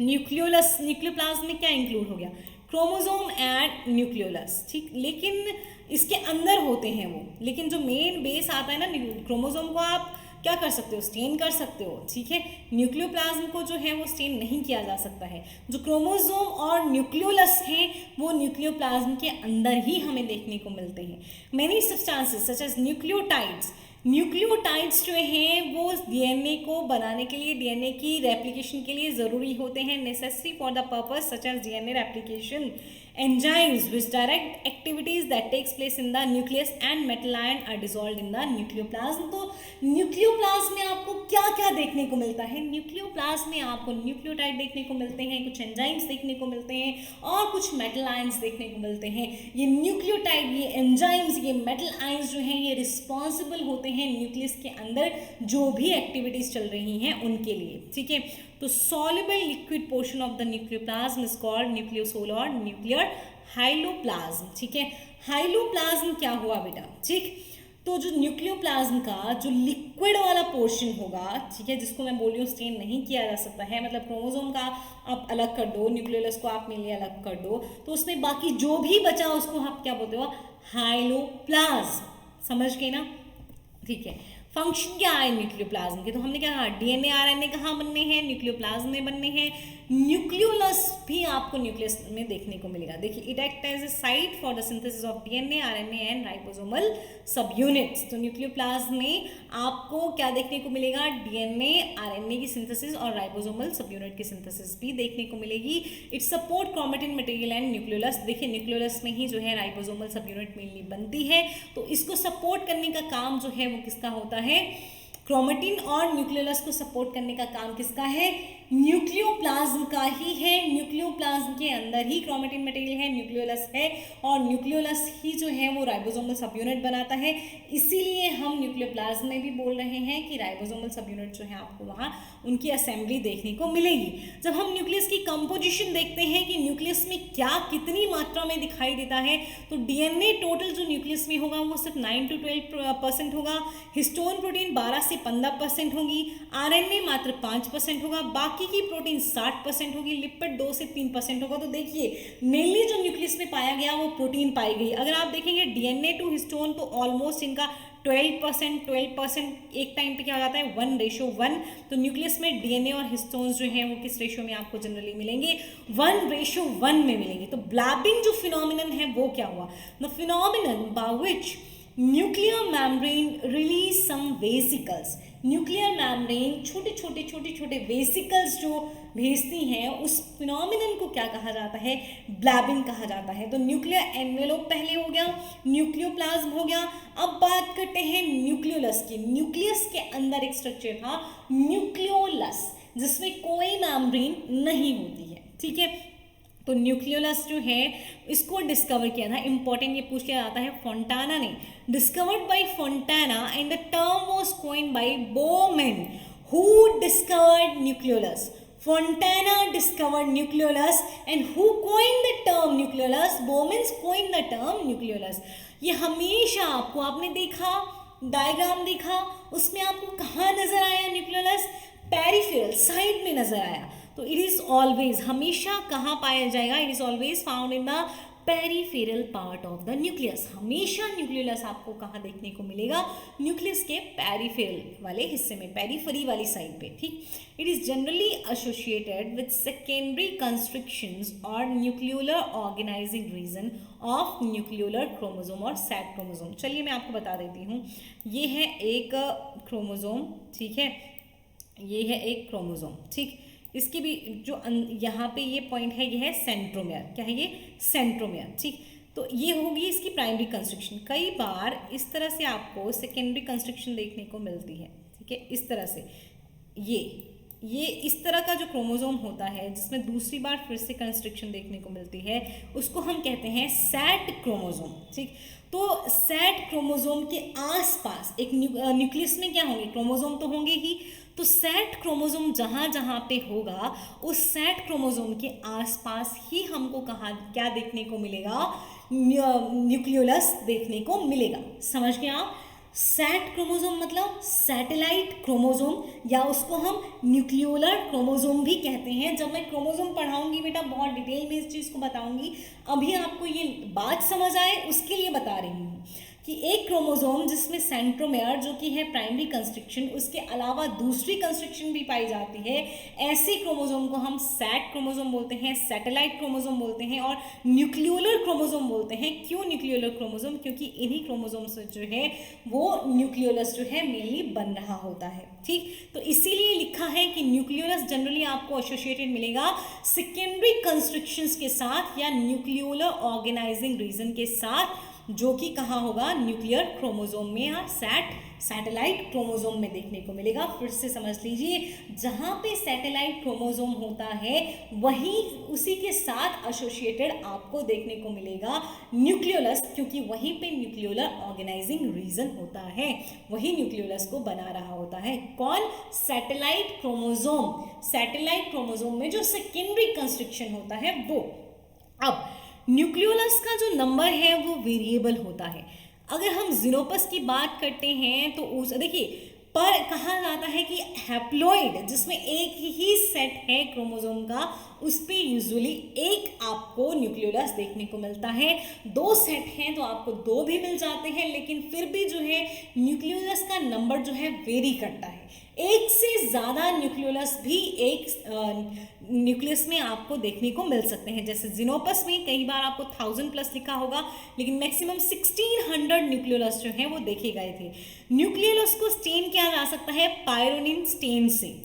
न्यूक्लियोलस, न्यूक्लियोप्लाज्म में क्या इंक्लूड हो गया, क्रोमोसोम एंड न्यूक्लियोलस, ठीक। लेकिन इसके अंदर होते हैं वो, लेकिन जो मेन बेस आता है ना, क्रोमोसोम को आप क्या कर सकते हो, स्टेन कर सकते हो, ठीक है। न्यूक्लियोप्लाज्म को जो है वो स्टेन नहीं किया जा सकता है। जो क्रोमोसोम और न्यूक्लियोलस हैं वो न्यूक्लियोप्लाज्म के अंदर ही हमें देखने को मिलते हैं। Many substances such as nucleotides, nucleotides जो हैं वो डीएनए को बनाने के लिए, डीएनए की रेप्लिकेशन के लिए ज़रूरी होते हैं, necessary for the purpose such as DNA replication. Enzymes which direct activities that takes place in the nucleus and metal ion are dissolved in the nucleoplasm। तो न्यूक्लियोप्लाज्म में आपको क्या क्या देखने को मिलता है, न्यूक्लियोप्लाज्म में आपको न्यूक्लियोटाइड देखने को मिलते हैं, कुछ एंजाइम्स देखने को मिलते हैं और कुछ मेटल आयंस देखने को मिलते हैं। ये न्यूक्लियोटाइड, ये एंजाइम्स, ये मेटल आयंस जो हैं ये रिस्पॉन्सिबल होते हैं न्यूक्लियस के अंदर जो भी एक्टिविटीज चल रही हैं उनके लिए, ठीक है। तो soluble liquid portion of the nucleoplasm is called nucleosol और न्यूक्लियर हाइलोप्लाज्म, ठीक है। हाइलोप्लाज्म क्या हुआ बेटा, ठीक। तो जो न्यूक्लियोप्लाज्म का जो लिक्विड वाला पोर्शन होगा, ठीक है, जिसको मैं बोल रही हूँ स्टेन नहीं किया जा सकता है, मतलब क्रोमोसोम का आप अलग कर दो, न्यूक्लियोलस को आप मेनली अलग कर दो, तो उसमें बाकी जो भी बचा उसको आप क्या बोलते हो, हाइलोप्लाज्म। समझ गए ना, ठीक है। फंक्शन क्या है न्यूक्लियोप्लाज्म के, तो हमने क्या कहा, डीएनए आरएनए कहाँ बनने हैं, न्यूक्लियोप्लाज्म में बनने हैं। न्यूक्लियोलस भी आपको न्यूक्लियस में देखने को मिलेगा। देखिए, it act as a site for the synthesis of DNA, RNA and ribosomal subunits. तो न्यूक्लियोप्लाज्म में आपको क्या देखने को मिलेगा, डीएनए आरएनए की सिंथेसिस और राइबोसोमल सब यूनिट की सिंथेसिस भी देखने को मिलेगी। It support chromatin material and nucleolus. देखिए, न्यूक्लियोलस में ही जो है राइबोसोमल सब यूनिट मेनली बनती है, तो इसको सपोर्ट करने का काम जो है वो किसका होता है, क्रोमेटिन, और न्यूक्लियोलस को सपोर्ट करने का काम किसका है, न्यूक्लियोप्लाज्म का ही है। न्यूक्लियोप्लाज्म के अंदर ही क्रोमेटिन मटेरियल है, न्यूक्लियोलस है, और न्यूक्लियोलस ही जो है वो राइबोसोमल सब यूनिट बनाता है। इसीलिए हम न्यूक्लियोप्लाज्म में भी बोल रहे हैं कि राइबोसोमल सब यूनिट जो है आपको वहाँ उनकी असेंबली देखने को मिलेगी। जब हम न्यूक्लियस की कंपोजिशन देखते हैं कि न्यूक्लियस में क्या कितनी मात्रा में दिखाई देता है, तो डीएनए टोटल जो न्यूक्लियस में होगा वो सिर्फ 9 to 12% होगा, हिस्टोन प्रोटीन 12 से 15% होगी, आरएनए मात्र 5% होगा, बाकी की प्रोटीन 60% होगी, लिपिड 2 से 3% होगा। तो देखिए, मेनली जो न्यूक्लियस में पाया गया वो प्रोटीन पाई गई। अगर आप देखेंगे डीएनए टू हिस्टोन तो ऑलमोस्ट इनका 12% एक टाइम पे क्या हो जाता है, 1:1। तो न्यूक्लियस में डीएनए और हिस्टोन्स जो हैं वो किस रेशियो में आपको जनरली मिलेंगे, 1:1 में मिलेंगे। तो ब्लैबिंग जो फिनोमिनन है वो क्या हुआ, the phenomenon by which nuclear membrane release some vesicles. Nuclear membrane छोटे वेसिकल्स जो भेजती हैं, उस फिनोमिनन को क्या कहा जाता है, ब्लैबिंग कहा जाता है। तो न्यूक्लियर एनवेलोप पहले हो गया, न्यूक्लियोप्लाज्म हो गया। अब बात करते हैं न्यूक्लियोलस की। न्यूक्लियस के अंदर एक स्ट्रक्चर था न्यूक्लियोलस, जिसमें कोई मेम्ब्रेन नहीं होती है, ठीक है। तो न्यूक्लियोलस जो है इसको डिस्कवर किया था, इंपॉर्टेंट ये पूछ लिया जाता है, फोंटाना ने, discovered by Fontana and the term was coined bye बोमेन who discovered nucleolus. Fontana discovered nucleolus and who coined the term nucleolus? Bowman's coined the term nucleolus. ये हमेशा आपको, आपने देखा डायग्राम देखा, उसमें आपको कहाँ नजर आया न्यूक्लियोलस? पेरिफेरल साइड में नजर आया. तो इट इज ऑलवेज, हमेशा कहाँ पाया जाएगा? It is always found in the peripheral part of the nucleus. हमेशा न्यूक्लियोलस आपको कहाँ देखने को मिलेगा? न्यूक्लियस के पेरिफेरल वाले हिस्से में, पेरिफेरी वाली साइड पे. ठीक. It is generally associated with secondary constructions और nucleolar organising region of nucleolar chromosome और सेट क्रोमोसोम. चलिए मैं आपको बता देती हूँ. ये है एक क्रोमोसोम, ठीक है, ये है एक क्रोमोसोम. ठीक. इसकी भी जो यहाँ पे ये पॉइंट है, ये है सेंट्रोमियर. क्या है ये? सेंट्रोमियर. ठीक. तो ये होगी इसकी प्राइमरी कंस्ट्रक्शन. कई बार इस तरह से आपको सेकेंडरी कंस्ट्रक्शन देखने को मिलती है. ठीक है, इस तरह से ये इस तरह का जो क्रोमोसोम होता है जिसमें दूसरी बार फिर से कंस्ट्रक्शन देखने को मिलती है, उसको हम कहते हैं सेट क्रोमोसोम. ठीक. तो सेट क्रोमोसोम के आसपास एक न्यूक्लियस में क्या होंगे? क्रोमोसोम तो होंगे ही. तो सेट क्रोमोसोम जहाँ जहाँ पे होगा, उस सेट क्रोमोसोम के आसपास ही हमको कहाँ क्या देखने को मिलेगा? न्यूक्लियोलस देखने को मिलेगा. समझ गए आप? सेट क्रोमोसोम मतलब सैटेलाइट क्रोमोसोम, या उसको हम न्यूक्लियोलर क्रोमोसोम भी कहते हैं. जब मैं क्रोमोसोम पढ़ाऊंगी बेटा, बहुत डिटेल में इस चीज़ को बताऊंगी. अभी आपको ये बात समझ आए उसके लिए बता रही हूँ कि एक क्रोमोसोम जिसमें सेंट्रोमेयर जो कि है प्राइमरी कंस्ट्रक्शन, उसके अलावा दूसरी कंस्ट्रक्शन भी पाई जाती है, ऐसे क्रोमोसोम को हम सेट क्रोमोसोम बोलते हैं, सैटेलाइट क्रोमोसोम बोलते हैं और न्यूक्लियोलर क्रोमोसोम बोलते हैं. क्यों न्यूक्लियोलर क्रोमोसोम? क्योंकि इन्हीं क्रोमोसोम से जो है वो न्यूक्लियोलस जो है मेनली बन रहा होता है. ठीक. तो इसीलिए लिखा है कि न्यूक्लियोलस जनरली आपको एसोसिएटेड मिलेगा सेकेंडरी कंस्ट्रक्शंस के साथ या न्यूक्लियोलर ऑर्गेनाइजिंग रीजन के साथ, जो कि कहाँ होगा? न्यूक्लियर क्रोमोसोम में या सैटेलाइट क्रोमोसोम में देखने को मिलेगा. फिर से समझ लीजिए, जहाँ पे सैटेलाइट क्रोमोसोम होता है वहीं उसी के साथ एसोसिएटेड आपको देखने को मिलेगा न्यूक्लियोलस, क्योंकि वहीं पे न्यूक्लियोलर ऑर्गेनाइजिंग रीजन होता है, वही न्यूक्लियोलस को बना रहा होता है. कौन? Satellite chromosome. सैटेलाइट क्रोमोसोम में जो सेकेंडरी कंस्ट्रक्शन होता है वो. अब न्यूक्लियोलस का जो नंबर है वो वेरिएबल होता है. अगर हम जीनोपस की बात करते हैं तो उस देखिए, पर कहा जाता है कि हैप्लॉइड जिसमें एक ही सेट है क्रोमोसोम का, उस पर यूजुअली एक आपको न्यूक्लियोलस देखने को मिलता है. 2 सेट हैं तो आपको 2 भी मिल जाते हैं, लेकिन फिर भी जो है न्यूक्लियोलस का नंबर जो है वेरी करता है. एक से ज़्यादा न्यूक्लियोलस भी एक न्यूक्लियस में आपको देखने को मिल सकते हैं. जैसे जीनोपस में कई बार आपको 1000+ लिखा होगा, लेकिन मैक्सिमम 1600 न्यूक्लियोलस जो हैं वो देखे गए थे. न्यूक्लियोलस को स्टेन किया जा सकता है पायरोनिन स्टेन से.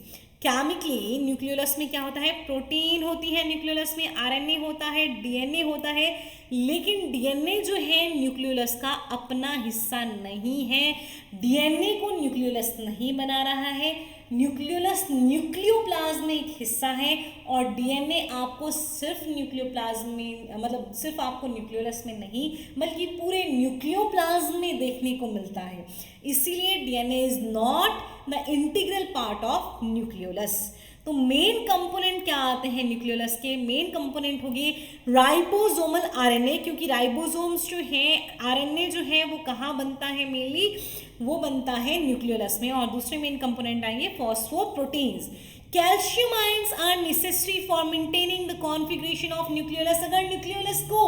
केमिकली न्यूक्लियोलस में क्या होता है? प्रोटीन होती है न्यूक्लियोलस में, आरएनए होता है, डीएनए होता है, लेकिन डीएनए जो है न्यूक्लियोलस का अपना हिस्सा नहीं है. डीएनए को न्यूक्लियोलस नहीं बना रहा है. न्यूक्लियोलस न्यूक्लियोप्लाज्म में एक हिस्सा है और डीएनए आपको सिर्फ न्यूक्लियोप्लाज्म में, मतलब सिर्फ आपको न्यूक्लियोलस में नहीं बल्कि पूरे न्यूक्लियोप्लाज्म में देखने को मिलता है. इसीलिए DNA is not the integral part of nucleolus. तो मेन कंपोनेंट क्या आते हैं न्यूक्लियोलस के? मेन कंपोनेंट होगी राइबोसोमल आरएनए, क्योंकि राइबोसोम्स जो हैं, आरएनए जो है वो कहाँ बनता है? मेनली वो बनता है न्यूक्लियोलस में. और दूसरे मेन कंपोनेंट आएंगे phosphoproteins. Calcium ions are necessary for maintaining the configuration of nucleolus. अगर न्यूक्लियोलस को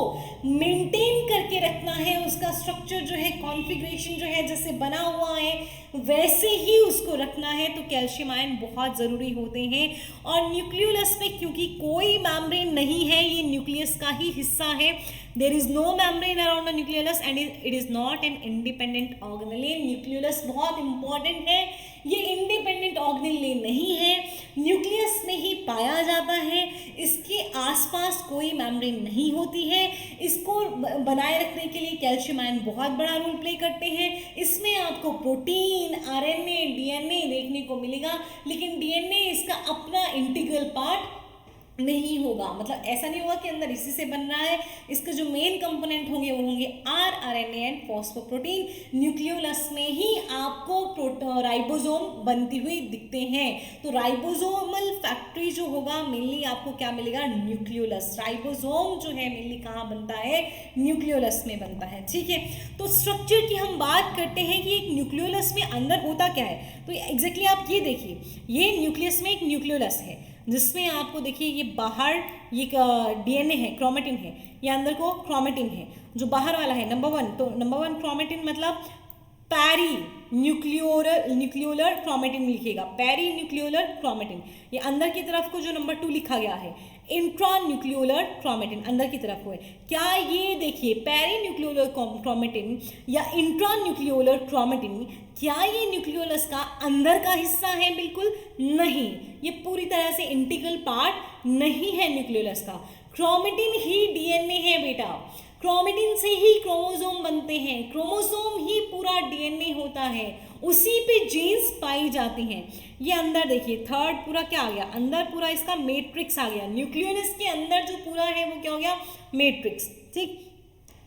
मेंटेन करके रखना है, उसका स्ट्रक्चर जो है, कॉन्फ़िगरेशन जो है जैसे बना हुआ है वैसे ही उसको रखना है, तो कैल्शियम आयन बहुत ज़रूरी होते हैं. और न्यूक्लियोलस में क्योंकि कोई मेम्ब्रेन नहीं है, ये न्यूक्लियस का ही हिस्सा है. There is no membrane around the nucleolus and it is not an independent organelle. Nucleolus बहुत इंपॉर्टेंट है, ये इंडिपेंडेंट ऑर्गेनेल नहीं है, न्यूक्लियस में ही पाया जाता है. इसके आसपास कोई मेम्ब्रेन नहीं होती है. इसको बनाए रखने के लिए कैल्शियम आयन बहुत बड़ा रोल प्ले करते हैं. इसमें आपको प्रोटीन, आरएनए, डीएनए देखने को मिलेगा, लेकिन डीएनए इसका अपना इंटीग्रल पार्ट नहीं होगा, मतलब ऐसा नहीं होगा कि अंदर इसी से बन रहा है। इसके जो मेन कंपोनेंट होंगे वो होंगे आरएनए एंड फॉस्फोप्रोटीन। न्यूक्लियोलस में ही आपको राइबोसोम बनती हुई दिखते हैं। तो राइबोसोमल फैक्ट्री जो होगा मेनली आपको क्या मिलेगा, न्यूक्लियोलस। राइबोसोम जो है मेनली कहाँ बनता है, न्यूक्लियोलस में बनता है। ठीक है, तो स्ट्रक्चर की हम बात करते हैं कि एक न्यूक्लियोलस में अंदर होता क्या है। तो एग्जैक्टली आप ये देखिए, ये न्यूक्लियस में एक न्यूक्लियोलस है जिसमें आपको देखिए ये बाहर ये डीएनए है, क्रोमेटिन है, ये अंदर को क्रोमेटिन है जो बाहर वाला है नंबर 1। तो नंबर 1 क्रोमेटिन मतलब पैरी न्यूक्लियोलर क्रोमेटिन लिखिएगा, पैरी न्यूक्लियोलर क्रोमेटिन। ये अंदर की तरफ को जो नंबर 2 लिखा गया है इंट्रा न्यूक्लियोलर क्रोमेटिन अंदर की तरफ को है। क्या ये देखिए पैरी न्यूक्लियोलर क्रोमेटिन या इंट्रा न्यूक्लियोलर क्रोमेटिन, क्या ये न्यूक्लियोलस का अंदर का हिस्सा है? बिल्कुल नहीं, ये पूरी तरह से इंटीग्रल पार्ट नहीं है न्यूक्लियोलस का। क्रोमेटिन ही डीएनए है बेटा, क्रोमेटिन से ही क्रोमोसोम बनते हैं, क्रोमोसोम ही पूरा डीएनए होता है, उसी पे जीन्स पाई जाती हैं। ये अंदर देखिए थर्ड पूरा क्या आ गया, अंदर पूरा इसका मैट्रिक्स आ गया। न्यूक्लियोलस के अंदर जो पूरा है वो क्या हो गया, मैट्रिक्स। ठीक,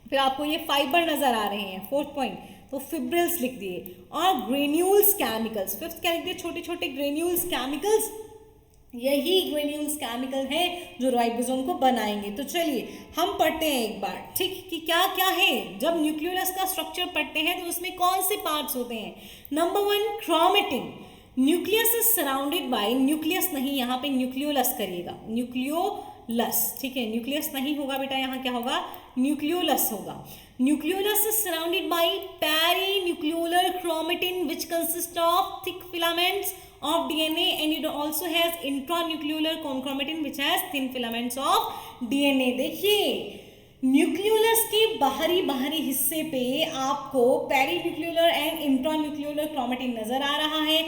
फिर आपको ये फाइबर नजर आ रहे हैं, फोर्थ पॉइंट, तो फिब्रिल्स लिख दिए। और ग्रेन्यूल्स केमिकल्स, फिफ्थ क्या लिख दिए, छोटे छोटे ग्रेन्यूल्स केमिकल्स। यही ग्रेन्यूल्स केमिकल हैं जो राइबोसोम को बनाएंगे। तो चलिए हम पढ़ते हैं एक बार, ठीक, कि क्या क्या है। जब न्यूक्लियोलस का स्ट्रक्चर पढ़ते हैं तो उसमें कौन से पार्ट्स होते हैं। Number 1 chromatin, nucleus is surrounded bye, nucleus नहीं यहाँ पे न्यूक्लियोलस करिएगा, न्यूक्लियोलस, ठीक है, न्यूक्लियस नहीं होगा बेटा, यहाँ क्या होगा, न्यूक्लियोलस होगा। Nucleolus is surrounded by perinucleolar chromatin which consist of thick filaments of DNA and it also has intranuclear chromatin which has thin filaments of DNA। देखिए न्यूक्लियोलस के बाहरी हिस्से पे आपको पेरीन्यूक्लियोलर एंड इंट्रान्यूक्लियोलर क्रोमेटिन नजर आ रहा है।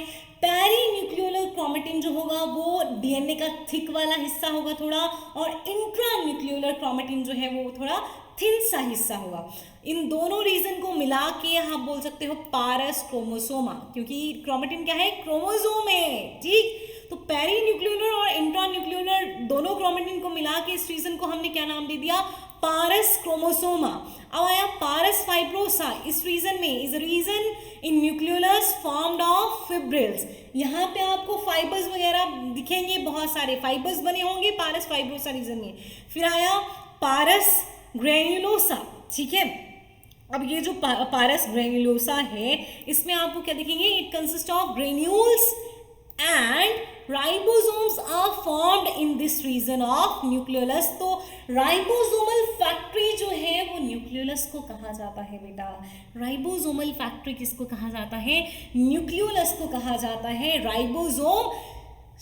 पेरीन्यूक्लियोलर क्रोमेटिन जो होगा वो डीएनए का थिक वाला हिस्सा होगा थोड़ा, और इंट्रान्यूक्लियोलर क्रोमेटिन जो है वो थोड़ा थिन सा हिस्सा होगा। इन दोनों रीजन को मिला के आप बोल सकते हो पारस क्रोमोसोमा, क्योंकि क्रोमेटिन क्या है, क्रोमोसोम है। ठीक, तो पेरीन्यूक्लियोलर और इंट्रान्यूक्लियोलर दोनों क्रोमेटिन को मिला के इस रीजन को हमने क्या नाम दे दिया, पारस क्रोमोसोमा। अब आया पारस फाइब्रोसा, इस रीजन में is region in nucleolus formed of fibrils. यहाँ पे आपको फाइबर्स वगैरह दिखेंगे, बहुत सारे फाइबर्स बने होंगे पारस फाइब्रोसा रीजन में। फिर आया पारस ग्रेन्युलोसा, ठीक है। अब ये जो पारस ग्रेन्युलोसा है इसमें आपको क्या दिखेंगे, it consist of granules and ribosomes are formed in this region of nucleolus. तो राइबोसोमल फैक्ट्री जो है वो न्यूक्लियोलस को कहा जाता है बेटा। राइबोसोमल फैक्ट्री किसको कहा जाता है, न्यूक्लियोलस को कहा जाता है। राइबोसोम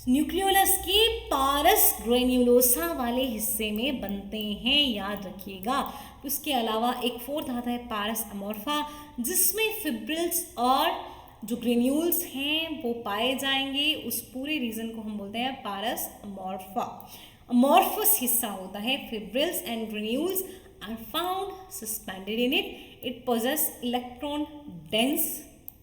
न्यूक्लियोलस के पारस ग्रेन्युलोसा वाले हिस्से में बनते हैं, याद रखिएगा। उसके अलावा एक फोर्थ आता है पारस अमोर्फा, जिसमें फिब्रिल्स और जो ग्रेन्यूल्स हैं वो पाए जाएंगे। उस पूरे रीजन को हम बोलते हैं पारस अमोर्फा। अमोर्फस हिस्सा होता है, fibrils and granules are found suspended in it, it possess electron dense,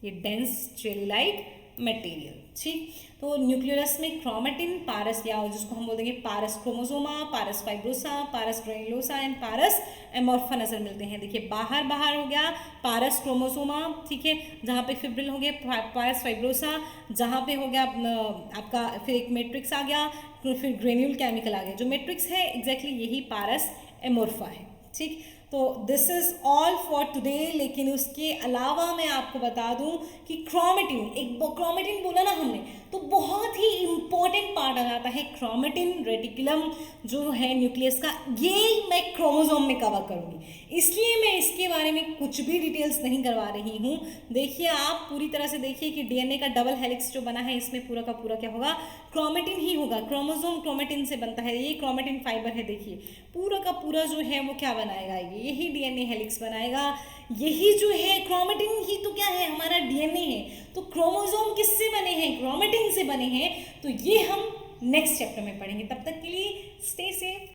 ये डेंस जेली-लाइक मटेरियल। ठीक, तो न्यूक्लियोलस में क्रोमेटिन, पारस या जिसको हम बोल देंगे पारस क्रोमोसोमा, पारस फाइब्रोसा, पारस ग्रेन्युलोसा एंड पारस एमोर्फा नजर मिलते हैं। देखिए बाहर हो गया पारस क्रोमोसोमा, ठीक है, जहाँ पे फिब्रिल हो गया पारस फाइब्रोसा, जहाँ पे हो गया आपका फिर एक मैट्रिक्स आ गया, फिर ग्रेन्यूल केमिकल आ गया। जो मैट्रिक्स है एग्जैक्टली यही पारस एमोर्फा है। ठीक, तो this is all for today. लेकिन उसके अलावा मैं आपको बता दूं कि क्रोमेटिन, एक क्रोमेटिन बोला ना हमने, तो बहुत ही इंपॉर्टेंट पार्ट आ जाता है क्रोमेटिन रेटिकुलम जो है न्यूक्लियस का, ये मैं क्रोमोसोम में कवर करूंगी, इसलिए मैं इसके बारे में कुछ भी डिटेल्स नहीं करवा रही हूँ। देखिए आप पूरी तरह से देखिए कि डीएनए का डबल हेलिक्स जो बना है इसमें पूरा का पूरा क्या होगा, क्रोमेटिन ही होगा। क्रोमोसोम क्रोमेटिन से बनता है, ये क्रोमेटिन फाइबर है। देखिए पूरा का पूरा जो है वो क्या बनाएगा, यही डीएनए हेलिक्स बनाएगा। यही जो है क्रोमेटिन ही तो क्या है, हमारा डीएनए है। तो क्रोमोसोम किससे बने हैं, क्रोमेटिन से बने हैं। तो ये हम नेक्स्ट चैप्टर में पढ़ेंगे। तब तक के लिए स्टे सेफ।